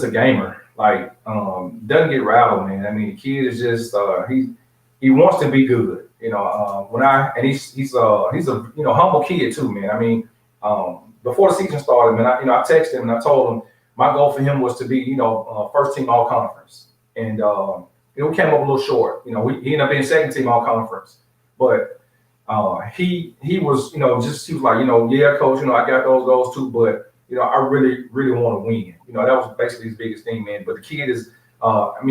gamer. Like, doesn't get rattled, man. I mean, the kid is just he wants to be good. He's a humble kid too, man. I mean, before the season started, man, I texted him and I told him my goal for him was to be first team all conference, and we came up a little short. He ended up being second team all conference, but he was he was like, yeah, coach, I got those goals too, but I really, really want to win. That was basically his biggest thing, man. But the kid is,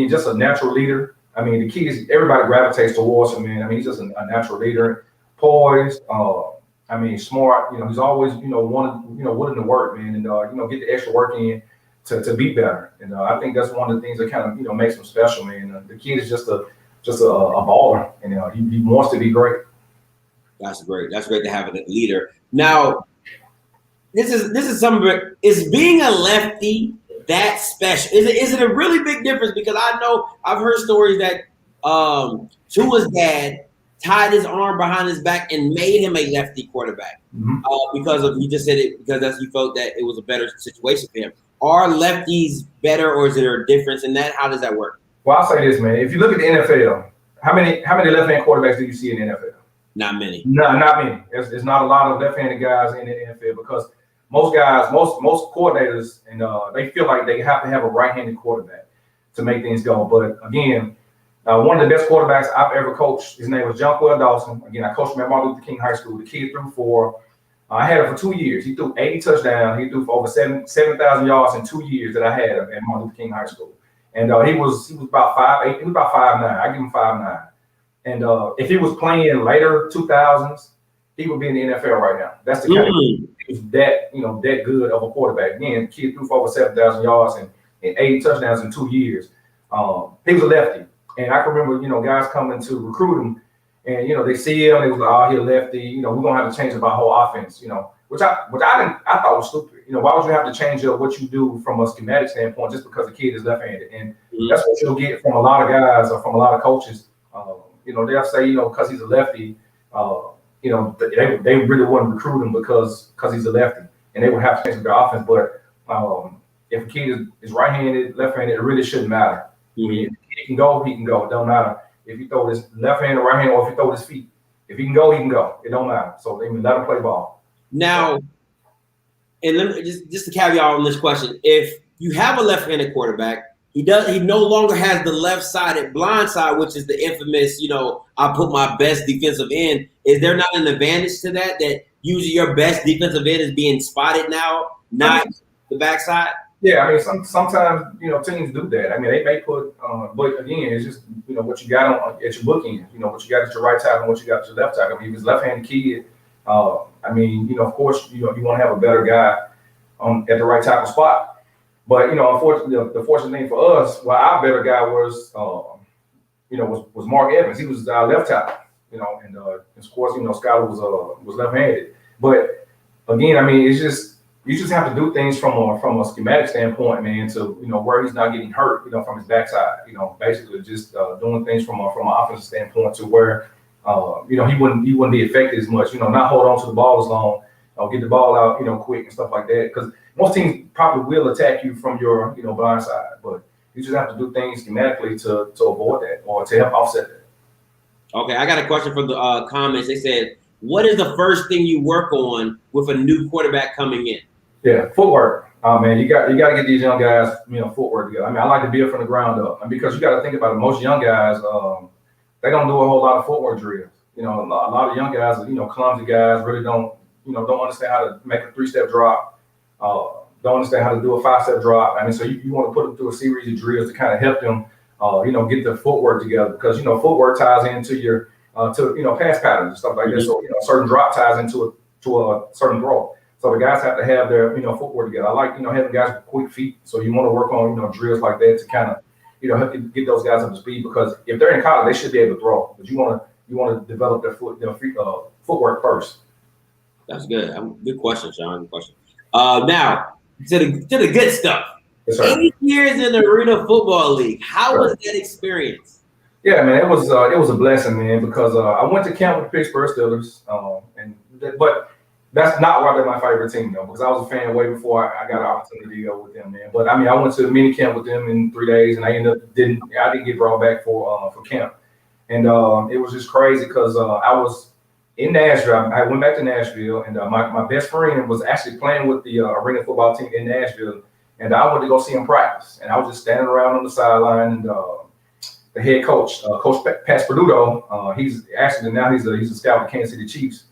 just a natural leader. I mean, the kid is, everybody gravitates towards him, man. I mean, he's just a natural leader, poised. Smart. He's always, willing to work, man, and get the extra work in to be better. And I think that's one of the things that kind of, makes him special, man. The kid is just a baller, and he wants to be great. That's great. That's great to have a leader. Now, this is some of it. Is being a lefty that special? Is it a really big difference? Because I know I've heard stories that Tua's dad tied his arm behind his back and made him a lefty quarterback because of, you just said it, because he felt that it was a better situation for him. Are lefties better, or is there a difference in that? How does that work? Well, I'll say this, man. If you look at the NFL, how many left-hand quarterbacks do you see in the NFL? Not many. No, not many. There's not a lot of left-handed guys in the NFL because most guys, most coordinators, and they feel like they have to have a right-handed quarterback to make things go. But again, one of the best quarterbacks I've ever coached, his name was Jonquel Dawson. Again, I coached him at Martin Luther King High School. The kid threw for, I had him for 2 years. He threw 80 touchdowns. He threw for over 7,000 yards in 2 years that I had him at Martin Luther King High School. And he was about 5'8". He was about 5'9". I give him 5'9". And if he was playing later 2000s, he would be in the NFL right now. That's the kind of he was that good of a quarterback. Again, the kid threw for over 7,000 yards and 80 touchdowns in 2 years. He was a lefty, and I can remember guys coming to recruit him, and they see him, they was like, oh, he's a lefty. We're gonna have to change up our whole offense. Which I thought was stupid. Why would you have to change up what you do from a schematic standpoint just because the kid is left-handed? And that's what you'll get from a lot of guys or from a lot of coaches. They'll say, because he's a lefty, you know, they really wouldn't recruit him because he's a lefty, and they would have to change their offense. But if a kid is right-handed, left-handed, it really shouldn't matter. I mean, if he can go, he can go. It don't matter if you throw this left hand or right hand, or if you throw his feet. If he can go, he can go. It don't matter. So they let him play ball. Now, and let me, just to caveat on this question, if you have a left-handed quarterback, he no longer has the left-sided blind side, which is the infamous, you know, I put my best defensive end. Is there not an advantage to that usually your best defensive end is being spotted now, not the backside? Yeah, I mean, sometimes, you know, teams do that. I mean, they may put, but again, it's just, you know, what you got at your bookend, you know, what you got at your right tackle and what you got at your left tackle. I mean, if it's left-handed kid, I mean, you know, of course, you know, you want to have a better guy at the right tackle spot. But, you know, unfortunately, the fortunate thing for us, well, our better guy was, you know, was Mark Evans. He was our left tackle, you know, and of course, you know, Skyler was left-handed. But again, I mean, it's just, you just have to do things from a schematic standpoint, man, to, you know, where he's not getting hurt, you know, from his backside, you know, basically just doing things from an offensive standpoint to where, you know, he wouldn't be affected as much, you know, not hold on to the ball as long, get the ball out, you know, quick and stuff like that. Because most teams probably will attack you from your, you know, blind side, but you just have to do things schematically to avoid that or to help offset that. Okay, I got a question from the comments. They said, what is the first thing you work on with a new quarterback coming in? Yeah, footwork. Man, you got to get these young guys, you know, footwork together. I mean, I like to build from the ground up, and because you got to think about it, most young guys, they don't do a whole lot of footwork drills. You know, a lot of young guys, you know, clumsy guys, really don't understand how to make a 3-step drop, don't understand how to do a 5-step drop. I mean, so you want to put them through a series of drills to kind of help them, you know, get their footwork together, because, you know, footwork ties into your, you know, pass patterns and stuff like that. So, you know, a certain drop ties into a certain throw. So the guys have to have their, you know, footwork together. I like, you know, having guys with quick feet. So you want to work on, you know, drills like that to kind of, you know, help get those guys up to speed, because if they're in college, they should be able to throw. But you want to develop their footwork first. That's good. Good question, Sean. Good question. Now to the good stuff. Yes, sir. 8 years in the Arena Football League. How was that experience? Yeah, man, it was a blessing, man, because I went to camp with the Pittsburgh Steelers, but that's not why they're my favorite team, though, because I was a fan way before I got an opportunity to go with them, man. But I mean, I went to a mini camp with them in 3 days, and I didn't get brought back for camp, and it was just crazy because I was in Nashville. I went back to Nashville, and my best friend was actually playing with the Arena football team in Nashville, and I went to go see him practice, and I was just standing around on the sideline, and the head coach, Coach Pat Sperduto, he's a scout with Kansas City Chiefs.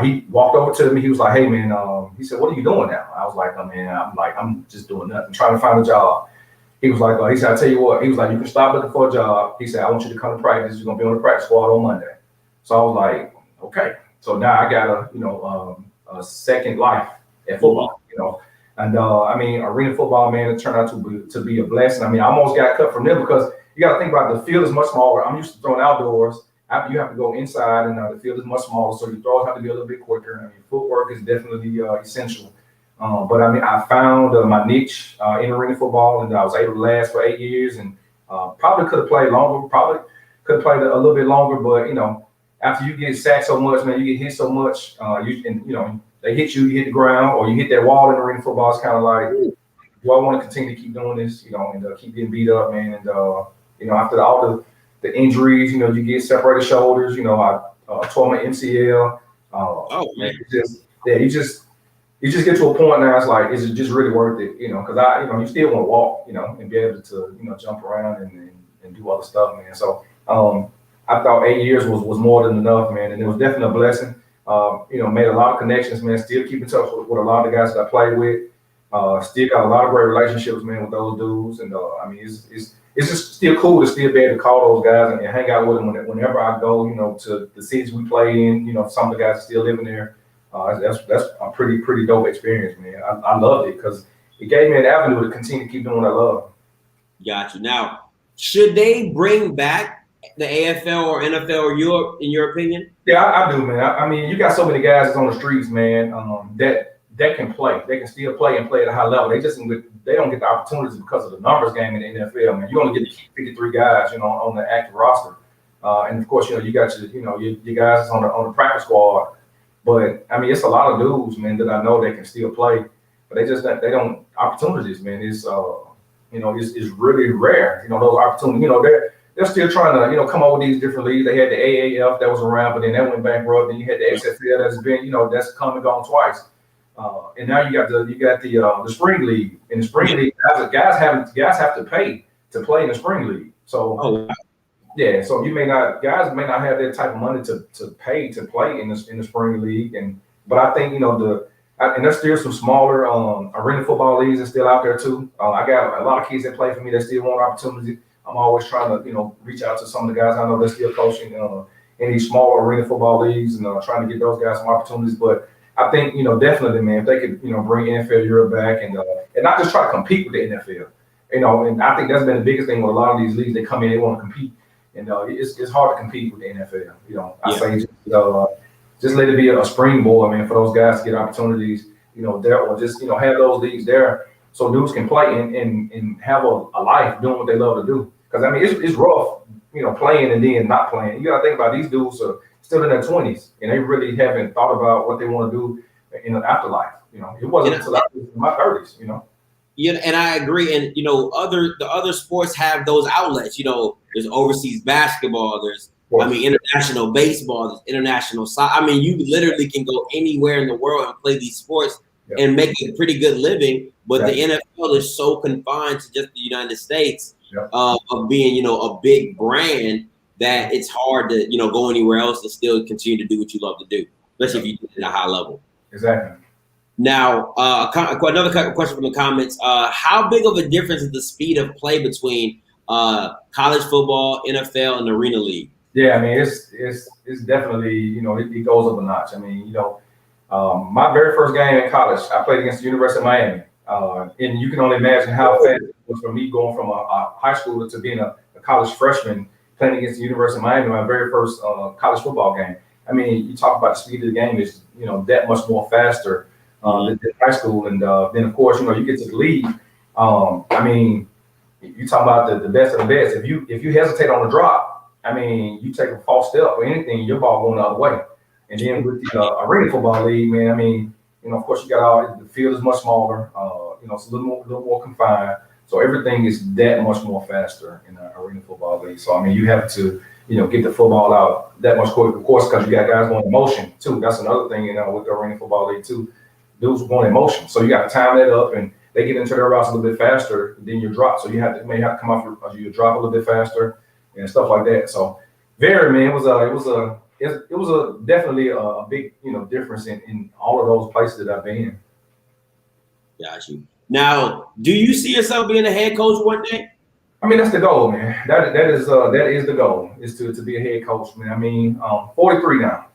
He walked over to me. He was like, "Hey, man," he said, "What are you doing now?" I was like, "Oh, man, I'm just doing nothing, trying to find a job." He was like, he said, "I'll tell you what." He was like, "You can stop looking for a job." He said, "I want you to come to practice. You're gonna be on the practice squad on Monday." So I was like, "Okay." So now I got a second life at football, you know. And I mean, Arena football, man, it turned out to be a blessing. I mean, I almost got cut from there because you got to think about it, the field is much smaller. I'm used to throwing outdoors. You have to go inside, and the field is much smaller, so your throws have to be a little bit quicker. I mean, footwork is definitely essential. But I mean, I found my niche in arena football, and I was able to last for 8 years, and probably could have played longer. Probably could have played a little bit longer, but you know, after you get sacked so much, man, you get hit so much, they hit you hit the ground, or you hit that wall in arena football. It's kind of like, do I want to continue to keep doing this, you know, and keep getting beat up, man, and you know, after all the injuries, you know, you get separated shoulders. You know, I tore my MCL. Man, you just get to a point now. It's like, is it just really worth it? You know, because you still want to walk, you know, and be able to, you know, jump around and do other stuff, man. So I thought 8 years was more than enough, man, and it was definitely a blessing. You know, made a lot of connections, man. Still keep in touch with a lot of the guys that I played with. Still got a lot of great relationships, man, with those dudes, and I mean, it's just still cool to still be able to call those guys and hang out with them whenever I go, you know, to the cities we play in. You know, some of the guys are still living there. That's a pretty dope experience, man. I loved it because it gave me an avenue to continue to keep doing what I love. Got you. Now, should they bring back the AFL or NFL or Europe, in your opinion? Yeah, I do, man. I mean, you got so many guys on the streets, man, that can play. They can still play and play at a high level. They don't get the opportunities because of the numbers game in the NFL, man. You only get to keep 53 guys, you know, on the active roster. And of course, you got your guys on the practice squad. But I mean, it's a lot of dudes, man, that I know they can still play, but they don't opportunities, man. It's it's really rare. Those opportunities. They're still trying to come up with these different leagues. They had the AAF that was around, but then that went bankrupt. Then you had the XFL that's been that's come and gone twice. And now you got the spring league. In the spring league, guys have to pay to play in the spring league. So yeah, so guys may not have that type of money to pay to play in the spring league. But I think and there's still some smaller arena football leagues that's still out there too. I got a lot of kids that play for me that still want opportunity. I'm always trying to reach out to some of the guys I know that's still coaching in these smaller arena football leagues and trying to get those guys some opportunities. But I think definitely, man, if they could bring NFL Europe back and not just try to compete with the NFL, and I think that's been the biggest thing with a lot of these leagues. They come in, they want to compete, and it's hard to compete with the NFL. I say just let it be a springboard, man, for those guys to get opportunities, there, or just have those leagues there so dudes can play and have a life doing what they love to do. Because I mean, it's rough, playing and then not playing. You got to think about these dudes are still in their 20s and they really haven't thought about what they want to do in an afterlife. It wasn't until I was in my 30s. Yeah, and I agree. And the other sports have those outlets. There's overseas basketball. There's international baseball. There's international soccer. I mean, you literally can go anywhere in the world and play these sports and make a pretty good living. But the NFL is so confined to just the United States of being, a big brand that it's hard to, go anywhere else and still continue to do what you love to do, especially if you do it at a high level. Exactly. Now, another question from the comments. How big of a difference is the speed of play between college football, NFL, and Arena League? Yeah, I mean, it's definitely, it goes up a notch. I mean, my very first game in college, I played against the University of Miami. And you can only imagine how fast it was for me going from a high schooler to being a college freshman playing against the University of Miami, my very first college football game. I mean, you talk about the speed of the game is, that much more faster than high school. And then, of course, you get to the league. I mean, you talk about the best of the best. If you hesitate on the drop, I mean, you take a false step or anything, your ball going the other way. And then with the arena football league, man, I mean, of course, you got the field is much smaller. It's a little more confined. So everything is that much more faster in the arena football league. So I mean, you have to, get the football out that much quicker, of course, because you got guys going in motion too. That's another thing, with the arena football league too. Dudes going in motion, so you got to time that up, and they get into their routes a little bit faster than your drop. So you may have to come off your drop a little bit faster and stuff like that. So man, it was definitely a big difference in all of those places that I've been in. Got you. Now, do you see yourself being a head coach one day? I mean, that's the goal, man. That is the goal, is to be a head coach, man. I mean, 43 now.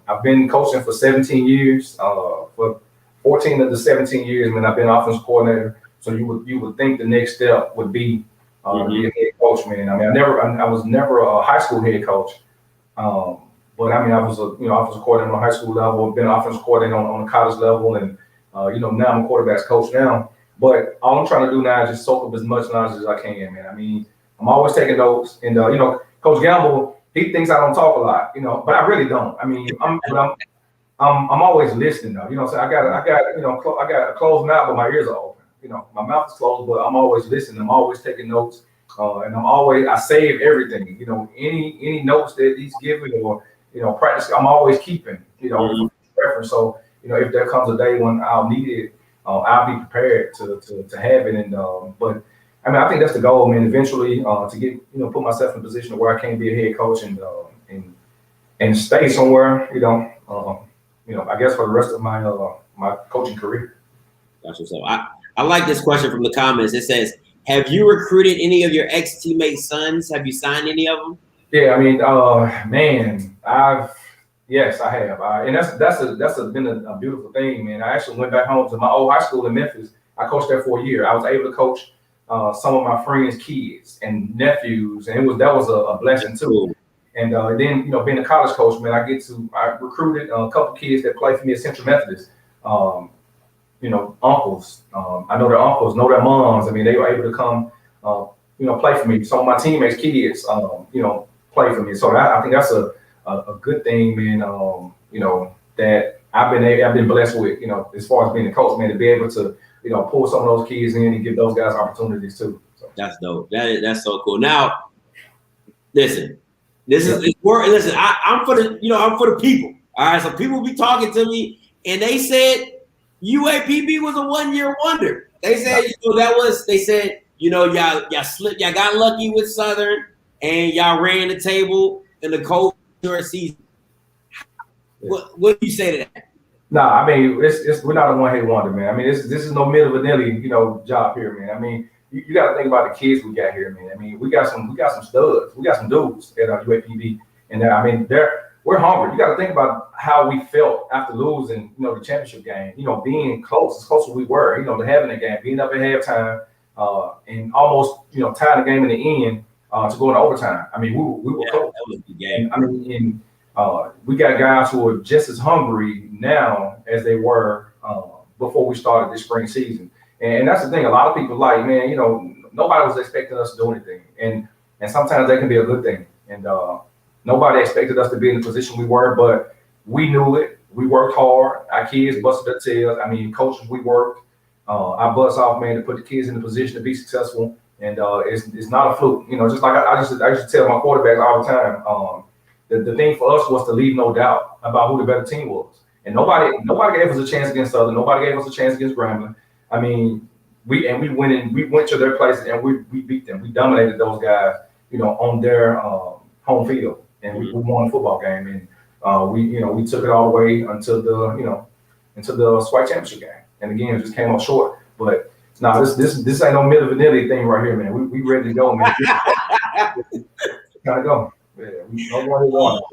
I've been coaching for 17 years. For 14 of the 17 years, man, I've been offensive coordinator. So you would think the next step would be to be a head coach, man. I mean, I was never a high school head coach. But I mean, I was a offensive coordinator on the high school level. I've been offensive coordinator on the college level, and now I'm a quarterback's coach now. But all I'm trying to do now is just soak up as much knowledge as I can, man. I mean, I'm always taking notes, and Coach Gamble, he thinks I don't talk a lot, but I really don't. I mean, I'm always listening though. So I got a closed mouth, but my ears are open. My mouth is closed, but I'm always listening. I'm always taking notes, and I save everything. Any notes that he's giving or practice, I'm always keeping. Reference. So if there comes a day when I'll need it, I'll be prepared to have it. And but I mean, I think that's the goal, man. Eventually, to get put myself in a position where I can be a head coach and stay somewhere. I guess for the rest of my my coaching career. Gotcha. So I like this question from the comments. It says, "Have you recruited any of your ex-teammates' sons? Have you signed any of them?" Yeah, I mean, man, Yes, I have. And that's been a beautiful thing, man. I actually went back home to my old high school in Memphis. I coached there for a year. I was able to coach some of my friends' kids and nephews, and that was a blessing too. And then being a college coach, man, I recruited a couple kids that play for me at Central Methodist. Uncles. I know their uncles, know their moms. I mean, they were able to come, play for me. Some of my teammates' kids, play for me. So I think that's a good thing, man. You know, that I've been blessed with, you know, as far as being a coach, man, to be able to, you know, pull some of those kids in and give those guys opportunities too. So. That's dope. That's so cool. Now, listen, listen, I'm for the people. All right, so people be talking to me, and they said UAPB was a 1-year wonder. They said, y'all slipped, y'all got lucky with Southern, and y'all ran the table in the cold during season. What do you say to that? Nah, I mean, we're not a 1-hit wonder, man. I mean, this is no Milli Vanilli, you know, job here, man. I mean, you got to think about the kids we got here, man. I mean, we got some studs, we got some dudes at UAPB, and I mean, we're hungry. You got to think about how we felt after losing, you know, the championship game. You know, being as close as we were, you know, to having a game, being up at halftime, and almost, you know, tying the game in the end to go into overtime. I mean, we were close. That was the game. I mean, we got guys who are just as hungry now as they were before we started this spring season. And that's the thing. A lot of people like, man, you know, nobody was expecting us to do anything. And sometimes that can be a good thing. And nobody expected us to be in the position we were, but we knew it. We worked hard. Our kids busted their tails. I mean, coaches, we worked. I bust off, man, to put the kids in the position to be successful. And it's not a fluke. You know, just like I used to tell my quarterbacks all the time, the thing for us was to leave no doubt about who the better team was. And nobody gave us a chance against Southern. Nobody gave us a chance against Grambling. I mean, we went to their place and we beat them. We dominated those guys, you know, on their home field, and we won the football game. And we took it all the way until the SWAC championship game. And again, it just came up short. But no, this ain't no Milli Vanilli thing right here, man. We ready to go, man. Gotta go. Yeah, we don't want to want.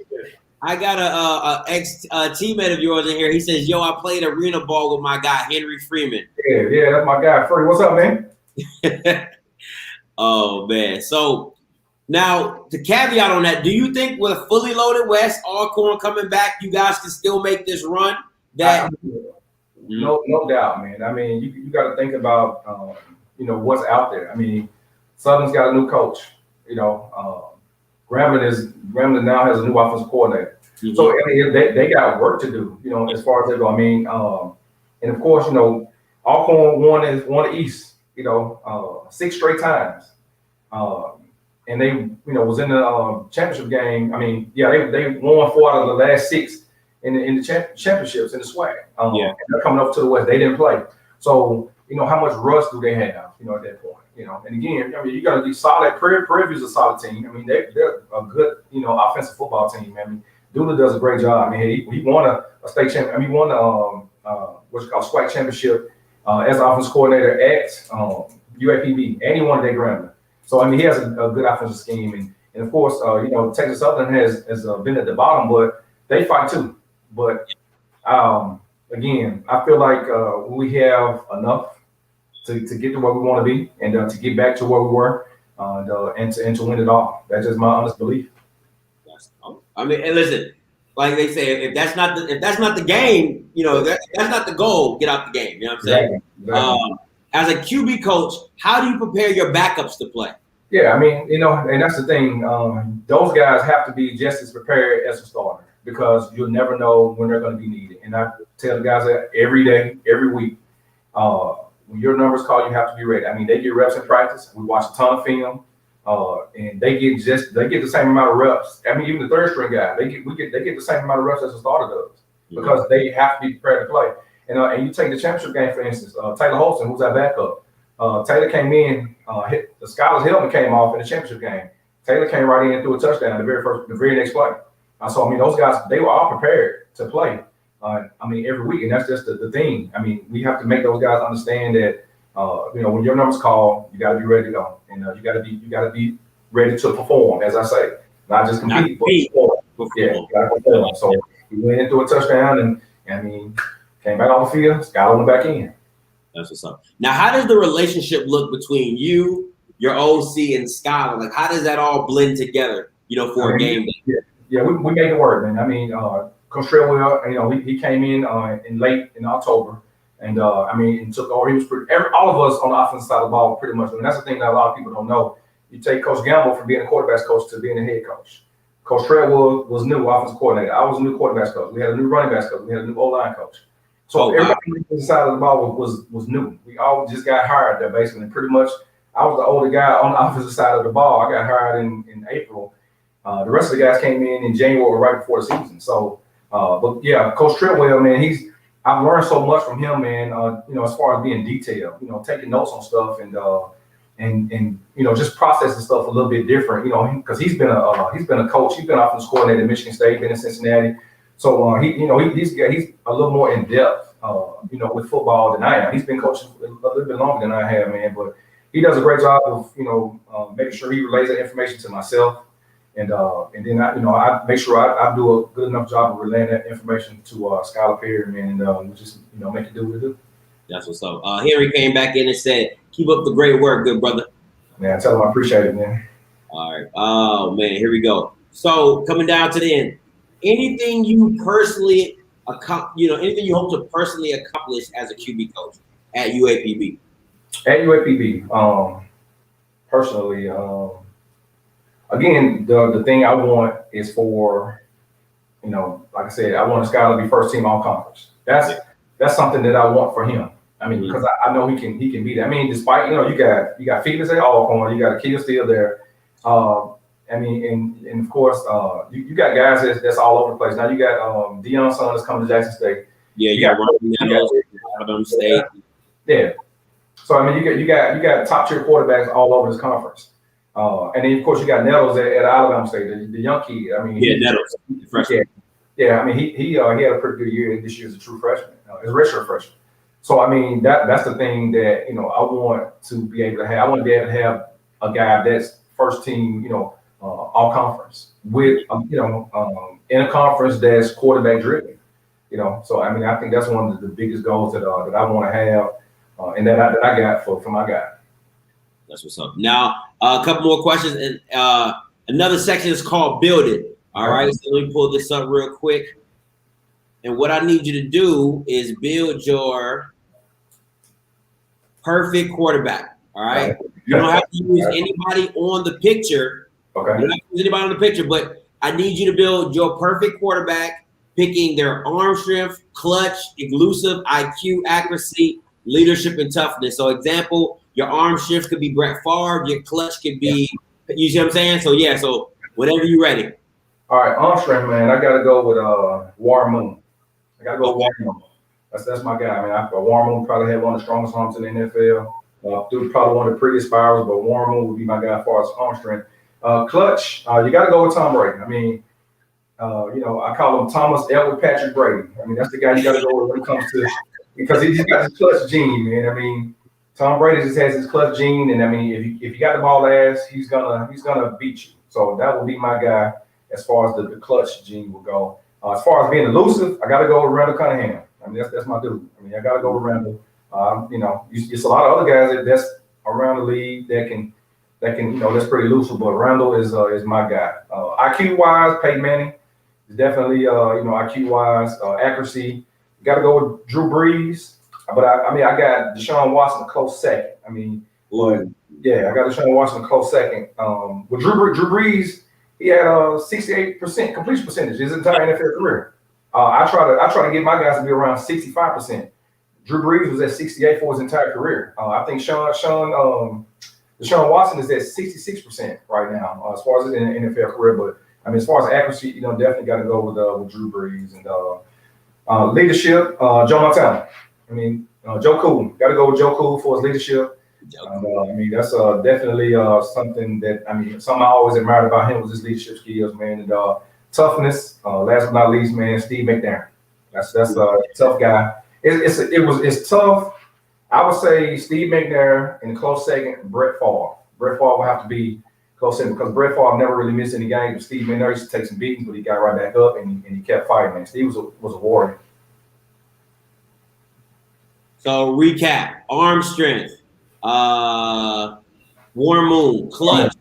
I got a ex teammate of yours in here. He says, "Yo, I played arena ball with my guy Henry Freeman." Yeah, that's my guy. Free, what's up, man? Oh man. So now the caveat on that: do you think with a fully loaded West, Alcorn coming back, you guys can still make this run? That no doubt, man. I mean, you got to think about what's out there. I mean, Southern's got a new coach. You know. Grambling now has a new offensive coordinator. Mm-hmm. So I mean, they got work to do, you know, as far as they go. I mean, and of course, you know, Alcorn won the East, you know, 6 straight times. And they, you know, was in the championship game. I mean, yeah, they won 4 out of the last 6 in the championships in the SWAC. And they're coming up to the West. They didn't play. So, you know, how much rust do they have, you know, at that point? You know, and again, I mean, you got to be solid. Prairie View's a solid team. I mean, they're a good, you know, offensive football team. I mean, Dula does a great job. I mean, he won a state champion. I mean, he won what's called SWAC championship as offensive coordinator at UAPB, and he won at Grambling. So I mean, he has a good offensive scheme, and of course, you know, Texas Southern has been at the bottom, but they fight too. But again, I feel like we have enough to get to where we want to be, and to get back to where we were, and to win it all. That's just my honest belief. I mean, and listen, like they say, if that's not the game, you know, that's not the goal. Get out the game. You know what I'm saying? Exactly. As a QB coach, how do you prepare your backups to play? Yeah, I mean, you know, and that's the thing. Those guys have to be just as prepared as a starter, because you'll never know when they're going to be needed. And I tell the guys that every day, every week. When your numbers call, you have to be ready. I mean, they get reps in practice. We watch a ton of film, and they get the same amount of reps. I mean, even the third string guy, they get the same amount of reps as a starter does, because they have to be prepared to play. And you take the championship game, for instance, Taylor Holston, who's our backup. Taylor came in, the Skyler's helmet came off in the championship game. Taylor came right in and threw a touchdown the very next play. So I mean, those guys, they were all prepared to play. I mean, every week, and that's just the thing. I mean, we have to make those guys understand that, you know, when your numbers call, you got to be ready to go, and you got to be ready to perform, as I say, not just compete, but perform. Yeah, you got to perform. So we went into a touchdown, and I mean, came back on the field, got on the back end. That's what's up. Now, how does the relationship look between you, your OC, and Skyler? Like, how does that all blend together, you know, for a game day? Yeah, we make it work, man. I mean, Coach Trellwell, you know, he came in late in October, and I mean, and took over. He was all of us on the offensive side of the ball pretty much. I mean, that's the thing that a lot of people don't know. You take Coach Gamble from being a quarterback's coach to being a head coach. Coach Treadwell was new offensive coordinator. I was a new quarterbacks coach. We had a new running backs coach. We had a new O-line coach. So everybody on the side of the ball was new. We all just got hired there basically. And pretty much, I was the older guy on the offensive side of the ball. I got hired in April. The rest of the guys came in January right before the season. So, but yeah, Coach Treadwell, man, I've learned so much from him, man. You know, as far as being detailed, you know, taking notes on stuff and you know, just processing stuff a little bit different. You know, because he's been a coach. He's been offensive coordinator at Michigan State, been in Cincinnati. So he's a little more in depth, you know, with football than I am. He's been coaching a little bit longer than I have, man. But he does a great job of, you know, making sure he relays that information to myself, and then I make sure I do a good enough job of relaying that information to Skyler Perry, man, and just, you know, make it do what it do. That's what's up. Henry came back in and said, "Keep up the great work, good brother." Man, tell him I appreciate it, man. All right. Oh man, here we go. So coming down to the end, anything you personally, anything you hope to personally accomplish as a QB coach at UAPB? At UAPB, personally, again, the thing I want is for, you know, like I said, I want Skyler to be first team all conference. That's something that I want for him. I mean, because I know he can be that. I mean, despite, you know, you got Felix at Alcorn, you got Akil still there. I mean, and of course, you got guys that's all over the place. Now you got Deion's son that's coming to Jackson State. Yeah, you got Alabama State. Yeah. So I mean, you got top tier quarterbacks all over this conference. And then of course you got Nettles at Alabama State, the young kid. I mean, Nettles, freshman. Yeah. I mean, he had a pretty good year this year as a true freshman, as a redshirt freshman. So I mean, that's the thing that, you know, I want to be able to have. I want to be able to have a guy that's first team, you know, all conference with, you know, in a conference that's quarterback driven. You know, so I mean, I think that's one of the biggest goals that I want to have, and that I got for my guy. That's what's up. Now, a couple more questions, and another section is called Build It. All right, so let me pull this up real quick. And what I need you to do is build your perfect quarterback. All right. You don't have to use anybody on the picture. Okay. You don't have to use anybody on the picture, but I need you to build your perfect quarterback, picking their arm strength, clutch, elusive, IQ, accuracy, leadership, and toughness. So, example, your arm strength could be Brett Favre, your clutch could be, you see what I'm saying? So, yeah, so whenever you're ready. All right, arm strength, man, I got to go with War Moon. I got to go with War Moon. That's my guy, man. War Moon probably had one of the strongest arms in the NFL. Probably one of the prettiest spirals, but War Moon would be my guy as far as arm strength. Clutch, you got to go with Tom Brady. I mean, you know, I call him Thomas Edward Patrick Brady. I mean, that's the guy you got to go with when it comes to, because he just got his clutch gene, man. I mean, Tom Brady just has his clutch gene, and I mean, if you got the ball last, he's gonna beat you. So that will be my guy as far as the clutch gene will go. As far as being elusive, I got to go with Randall Cunningham. I mean, that's my dude. I mean, I got to go with Randall. You know, it's a lot of other guys that's around the league that can, you know, that's pretty elusive. But Randall is my guy. IQ wise, Peyton Manning is definitely, you know, IQ wise, accuracy. You got to go with Drew Brees. But I mean, I got Deshaun Watson a close second. I mean, but yeah, I got Deshaun Watson a close second. With Drew Brees, he had a 68% completion percentage his entire NFL career. I try to get my guys to be around 65%. Drew Brees was at 68 for his entire career. I think Deshaun Watson is at 66% right now as far as his NFL career. But I mean, as far as accuracy, you know, definitely got to go with Drew Brees. And leadership, Joe Montana. I mean, Joe Cool. Got to go with Joe Cool for his leadership. I mean, that's definitely something that, I mean, something I always admired about him was his leadership skills, man. And toughness. Last but not least, man, Steve McNair. That's a tough guy. It's tough. I would say Steve McNair in a close second, Brett Favre. Brett Favre will have to be close second because Brett Favre never really missed any games. But Steve McNair used to take some beatings, but he got right back up and he kept fighting, man. Steve was a warrior. So recap: arm strength, War Moon, clutch,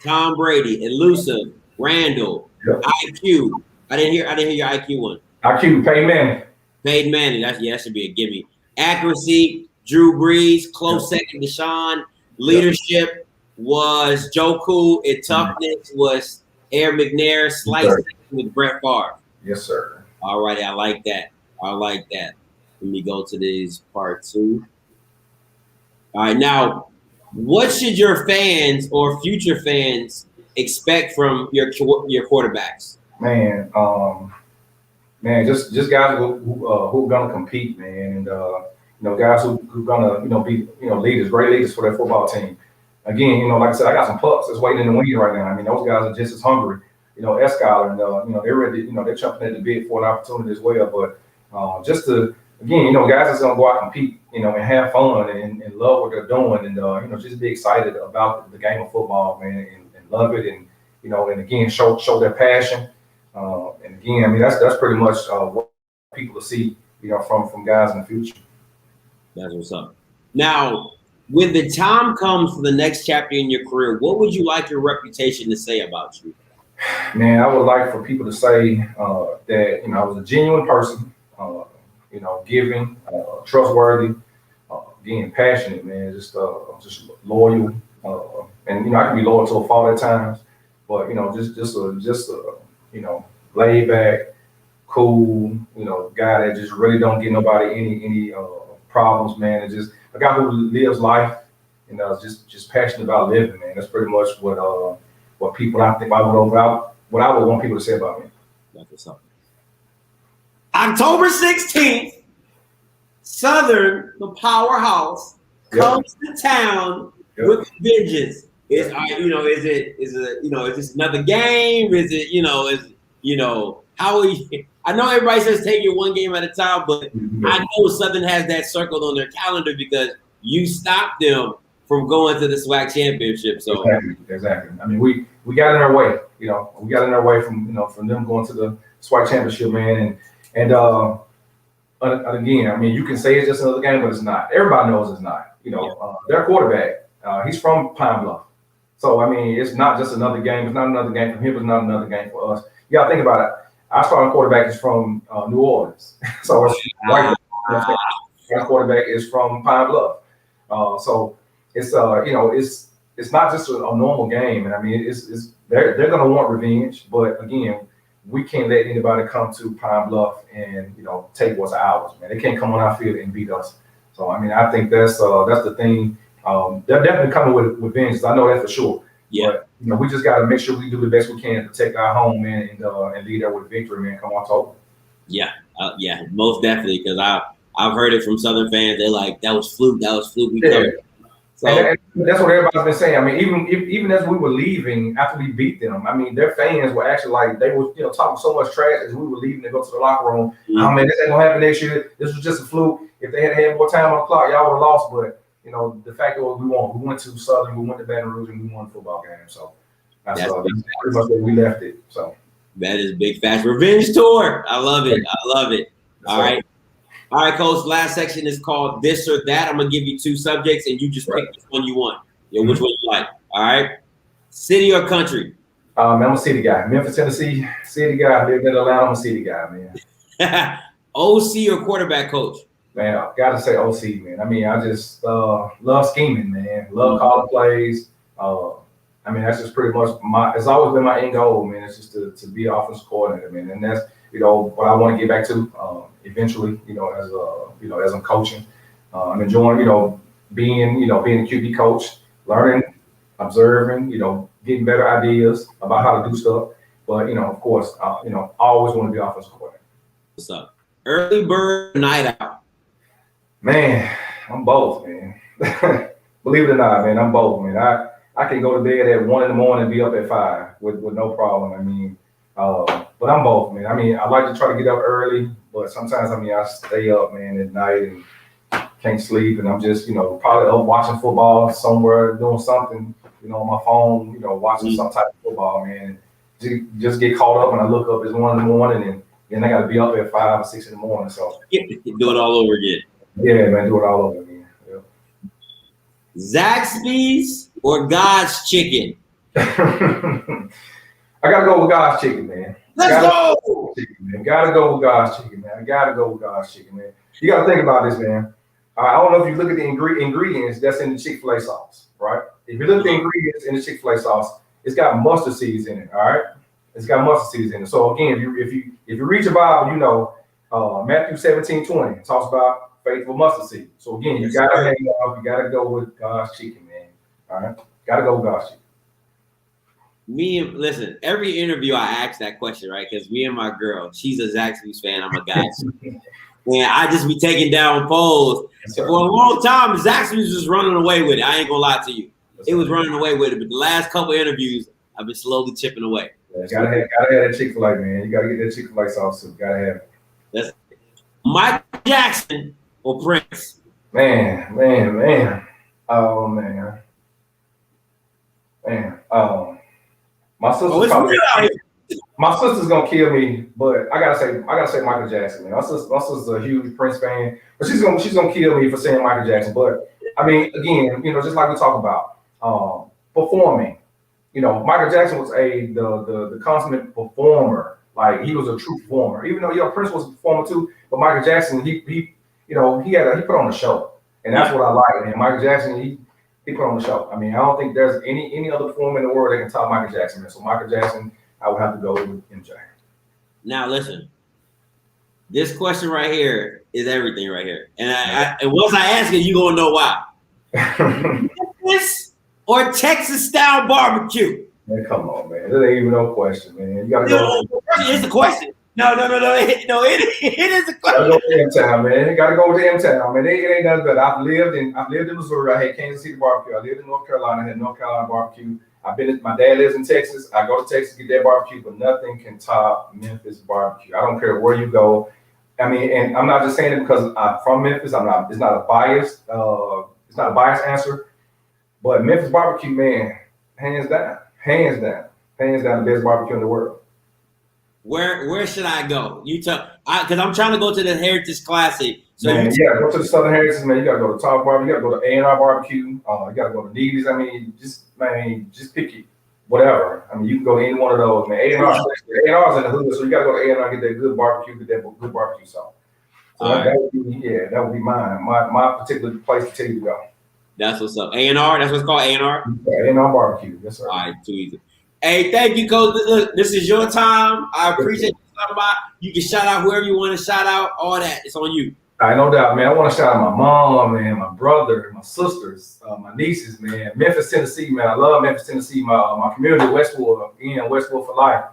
Tom Brady, elusive, Randall, IQ. I didn't hear your IQ one. IQ, Peyton Manning. Peyton Manning. That should be a gimme. Accuracy, Drew Brees, close second, Deshaun. Leadership was Joe Cool. And toughness was Air McNair, slice with Brett Favre. Yes, sir. All righty, I like that. Let me go to these part 2. All right, now, what should your fans or future fans expect from your quarterbacks? Man, just guys who are gonna compete, man, and guys who gonna be leaders, great leaders for their football team. Again, like I said, I got some pups that's waiting in the wings right now. I mean, those guys are just as hungry, as Skyler, and they're ready. They're jumping at the bit for an opportunity as well. But just to again, guys that's gonna go out and compete, and have fun and love what they're doing, and just be excited about the game of football, man, and love it, and and again show their passion. And again, I mean that's pretty much what people will see, from guys in the future. That's what's up. Now, when the time comes for the next chapter in your career, what would you like your reputation to say about you? Man, I would like for people to say that I was a genuine person, giving, trustworthy, again passionate, man, just loyal, and I can be loyal to a fault at times, but just a laid back, cool, guy that just really don't give nobody any problems, man, and just a guy who lives life, just passionate about living, man. That's pretty much what people I think what I would want people to say about me. That's what's up. October 16th, Southern, the powerhouse, comes to town with vengeance. Is this another game? Is it how we? I know everybody says take it one game at a time, but I know Southern has that circled on their calendar because you stopped them from going to the SWAC championship. So exactly. I mean, we got in our way. We got in our way from them going to the SWAC championship, man. And again, I mean, you can say it's just another game, but it's not. Everybody knows it's not. Their quarterback, he's from Pine Bluff. So, I mean, it's not just another game. It's not another game for him. It's not another game for us. You got to think about it. Our starting quarterback is from New Orleans. So, it's right. Our quarterback is from Pine Bluff. So, it's it's not just a normal game. And, I mean, they're going to want revenge. But, again, we can't let anybody come to Pine Bluff and, take what's ours, man. They can't come on our field and beat us. So, I mean, I think that's the thing. They're definitely coming with vengeance. I know that for sure. Yeah. But, we just got to make sure we do the best we can to protect our home, man, and lead there with victory, man. Come October. Yeah, most definitely. Because I've heard it from Southern fans. They're like, that was fluke. We covered. So and that's what everybody's been saying. I mean, even as we were leaving after we beat them, I mean, their fans were actually like they were, talking so much trash as we were leaving to go to the locker room. Mm-hmm. Oh man, this ain't gonna happen next year. This was just a fluke. If they had more time on the clock, y'all would have lost. But the fact that we won. We went to Southern, we went to Baton Rouge, and we won the football game. So that's pretty much where we left it. So that is big facts. Revenge tour. I love it. All right. All right, Coach. Last section is called This or That. I'm gonna give you 2 subjects, and you just pick which one you want. Which one you like. All right. City or country? Man, I'm a city guy. Memphis, Tennessee, city guy. I live in Atlanta. I'm a city guy, man. OC or quarterback coach? Man, I gotta say OC, man. I mean, I just love scheming, man. Love calling plays. I mean, that's just pretty much it's always been my end goal, man. It's just to be offensive coordinator, man. And that's, what I want to get back to eventually, as I'm coaching. I'm enjoying, being a QB coach, learning, observing, getting better ideas about how to do stuff. But, of course, I always want to be offensive coordinator. What's up? Early bird, night out? Man, I'm both, man. Believe it or not, man, I'm both, man. I can go to bed at 1 a.m. and be up at 5 with no problem. I mean, but I'm both, man. I mean, I like to try to get up early, but sometimes, I stay up, man, at night and can't sleep. And I'm just, probably up watching football somewhere, doing something, on my phone, watching some type of football, man. Just get caught up and I look up, it's 1 a.m. and then I got to be up at 5 or 6 in the morning. So do it all over again. Yeah, man, do it all over again. Yeah. Zaxby's or God's chicken? I gotta go with God's chicken, man. Let's go. Gotta go with God's chicken, man. I gotta go with God's chicken, man. You gotta think about this, man. I don't know if you look at the ingredients that's in the Chick-fil-A sauce, right? If you look at the ingredients in the Chick-fil-A sauce, it's got mustard seeds in it, all right? It's got mustard seeds in it. So again, if you read your Bible, you know Matthew 17:20 talks about faithful mustard seed. So again, you gotta go with God's chicken, man. All right, gotta go with God's chicken. Listen, every interview I ask that question, right? Because me and my girl, she's a Zaxby's fan. I'm a guy. And I just be taking down polls. Yes, for a long time, Zaxby's was running away with it. I ain't gonna lie to you. It was running away with it. But the last couple interviews, I've been slowly chipping away. Yeah, gotta have that Chick-fil-A, man. You gotta get that Chick-fil-A sauce too. Gotta have it. That's Michael Jackson or Prince. Man. Oh man. My sister's gonna kill me, but I gotta say Michael Jackson, man. My sister's a huge Prince fan, but she's gonna kill me for saying Michael Jackson. But I mean, again, you know, just like we talk about performing. You know, Michael Jackson was the consummate performer. Like, he was a true performer. Even though Prince was a performer too, but Michael Jackson, he put on a show, and that's what I like. And Michael Jackson, he put on the show. I mean, I don't think there's any other performer in the world that can top Michael Jackson. Man. So Michael Jackson, I would have to go with MJ. Now listen, this question right here is everything right here, and once I ask it, you gonna know why. Texas or Texas style barbecue? Man, come on, man. There ain't even no question, man. You gotta go. It's a question. No. It is a question. Gotta go to M-Town, man. You gotta go to M-Town, man. It ain't nothing better. I've lived in Missouri. I had Kansas City barbecue. I lived in North Carolina. I had North Carolina barbecue. My dad lives in Texas. I go to Texas to get that barbecue, but nothing can top Memphis barbecue. I don't care where you go. I mean, and I'm not just saying it because I'm from Memphis. It's not a biased answer. But Memphis barbecue, man, hands down, the best barbecue in the world. Where should I go? You tell, because I'm trying to go to the Heritage Classic. So man, go to the Southern Heritage, man. You gotta go to Top Barbecue. You gotta go to A&R Barbecue. You gotta go to Needy's. I mean, just pick it, whatever. I mean, you can go to any one of those, man. A&R's in the hood, so you gotta go to A&R and get that good barbecue, get that good barbecue sauce. So that would be mine. My particular place to tell you to go. That's what's up. A&R, that's what's called A&R? Yeah, A&R Barbecue. Yes, sir. All right, too easy. Hey, thank you, Coach. Look, this is your time. I appreciate you talking about. You can shout out whoever you want to shout out. All that. It's on you. All right, no doubt, man. I want to shout out my mom, man, my brother, my sisters, my nieces, man. Memphis, Tennessee, man. I love Memphis, Tennessee. My community, Westwood, again, Westwood for life.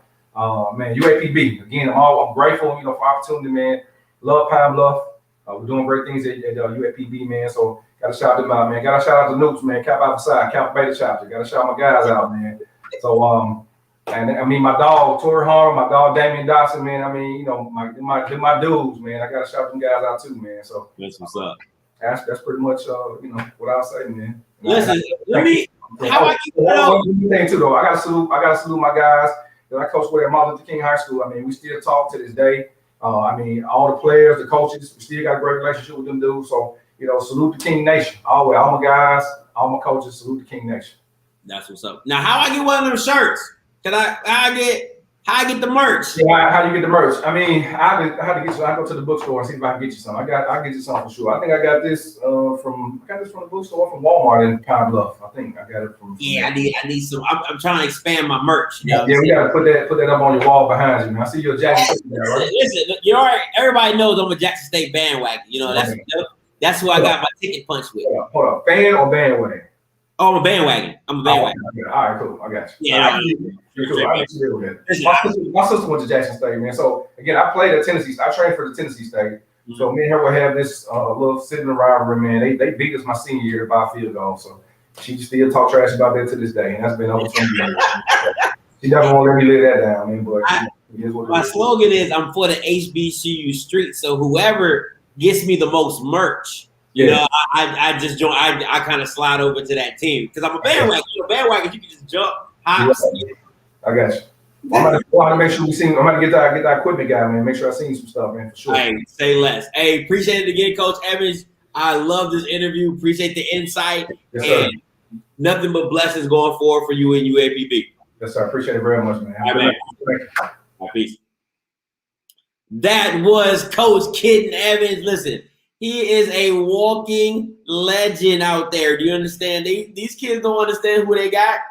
Man, UAPB. Again, I'm grateful, for opportunity, man. Love Pine Bluff. We're doing great things at UAPB, man. So gotta shout them out, man. Gotta shout out the Nukes, man. Cap outside, Cap Beta chapter. Gotta shout my guys out, man. So and I mean my dog Tori Harm, my dog Damian Dawson, man. I mean, my dudes, man. I gotta shout them guys out too, man. So that's what's up. That's pretty much what I'll say, man. Listen, let me. How I keep thing too though. I gotta salute my guys that I coached with at Martin Luther King High School. I mean, we still talk to this day. I mean, all the players, the coaches, we still got a great relationship with them dudes. So, salute the King Nation. Always, all my guys, all my coaches, salute the King Nation. That's what's up. Now, how I get one of them shirts? How I get the merch? Yeah, how you get the merch? I mean, I had to get you. I go to the bookstore and see if I can get you some. I'll get you some for sure. I think I got this from the bookstore from Walmart in Pine Bluff. I think I got it from. Yeah, I need some. I'm trying to expand my merch. Yeah, we gotta put that up on your wall behind you. Man. I see your Jackson. Listen, you're all right. Everybody knows I'm a Jackson State bandwagon. That's who I got my ticket punched with. Hold up, fan or bandwagon? Oh, I'm a bandwagon. All right, cool. I got you. Yeah, my sister went to Jackson State, man. So again, I played at Tennessee. I trained for the Tennessee State. Mm-hmm. So me and her would have this little sitting rivalry, man. They beat us my senior year by a field goal. So she still talk trash about that to this day, and that's been over 20 years. She doesn't want to let me live that down, man. But my slogan is I'm for the HBCU street. So whoever gets me the most merch. I just join. I kind of slide over to that team because I'm a bandwagon. Bandwagon, you can just jump. I got you. I'm gonna make sure we see. I'm gonna get that equipment guy, man. Make sure I see some stuff, man, for sure. Hey, say less. Hey, appreciate it again, Coach Evans. I love this interview. Appreciate the insight. Yes, sir. And nothing but blessings going forward for you and UAPB. Yes, sir. Appreciate it very much, man. All right, man. Peace. That was Coach Kenton Evans. Listen. He is a walking legend out there. Do you understand? These kids don't understand who they got.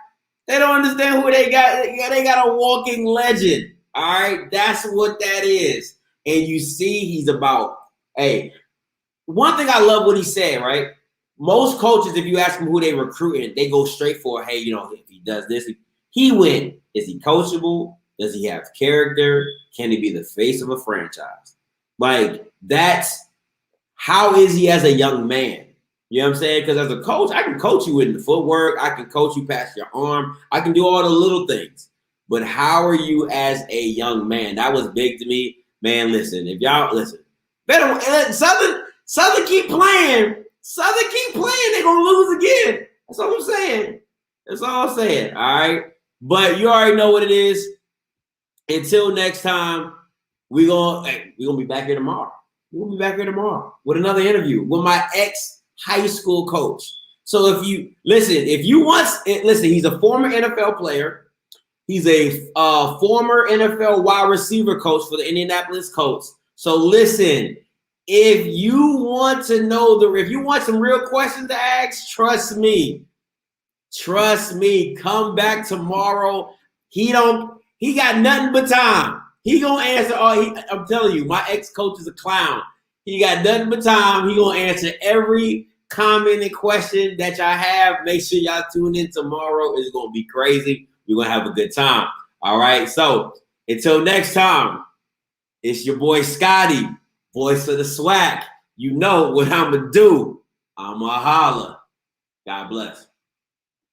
They don't understand who they got. They got a walking legend. All right, that's what that is. And you see, he's about. Hey, one thing I love what he said. Right, most coaches, if you ask them who they recruiting, they go straight for, hey, you know, if he does this, he win. Is he coachable? Does he have character? Can he be the face of a franchise? Like, that's how is he as a young man? You know what I'm saying? Because as a coach, I can coach you in the footwork. I can coach you past your arm. I can do all the little things. But how are you as a young man? That was big to me. Man, listen, if y'all listen, better Southern keep playing. Southern keep playing. They're gonna lose again. That's all I'm saying. That's all I'm saying. All right. But you already know what it is. Until next time, we're gonna be back here tomorrow. We're gonna be back here tomorrow with another interview with my ex-high school coach. So if you listen, he's a former NFL player. He's a former NFL wide receiver coach for the Indianapolis Colts. So listen, if you want to know if you want some real questions to ask, trust me, come back tomorrow. He got nothing but time. He gonna answer I'm telling you, my ex-coach is a clown. He got nothing but time. He gonna answer every comment and question that y'all have. Make sure y'all tune in tomorrow. It's gonna be crazy. We're gonna have a good time. All right. So until next time, it's your boy Scotty, voice of the SWAC. You know what I'ma do. I'ma holla. God bless.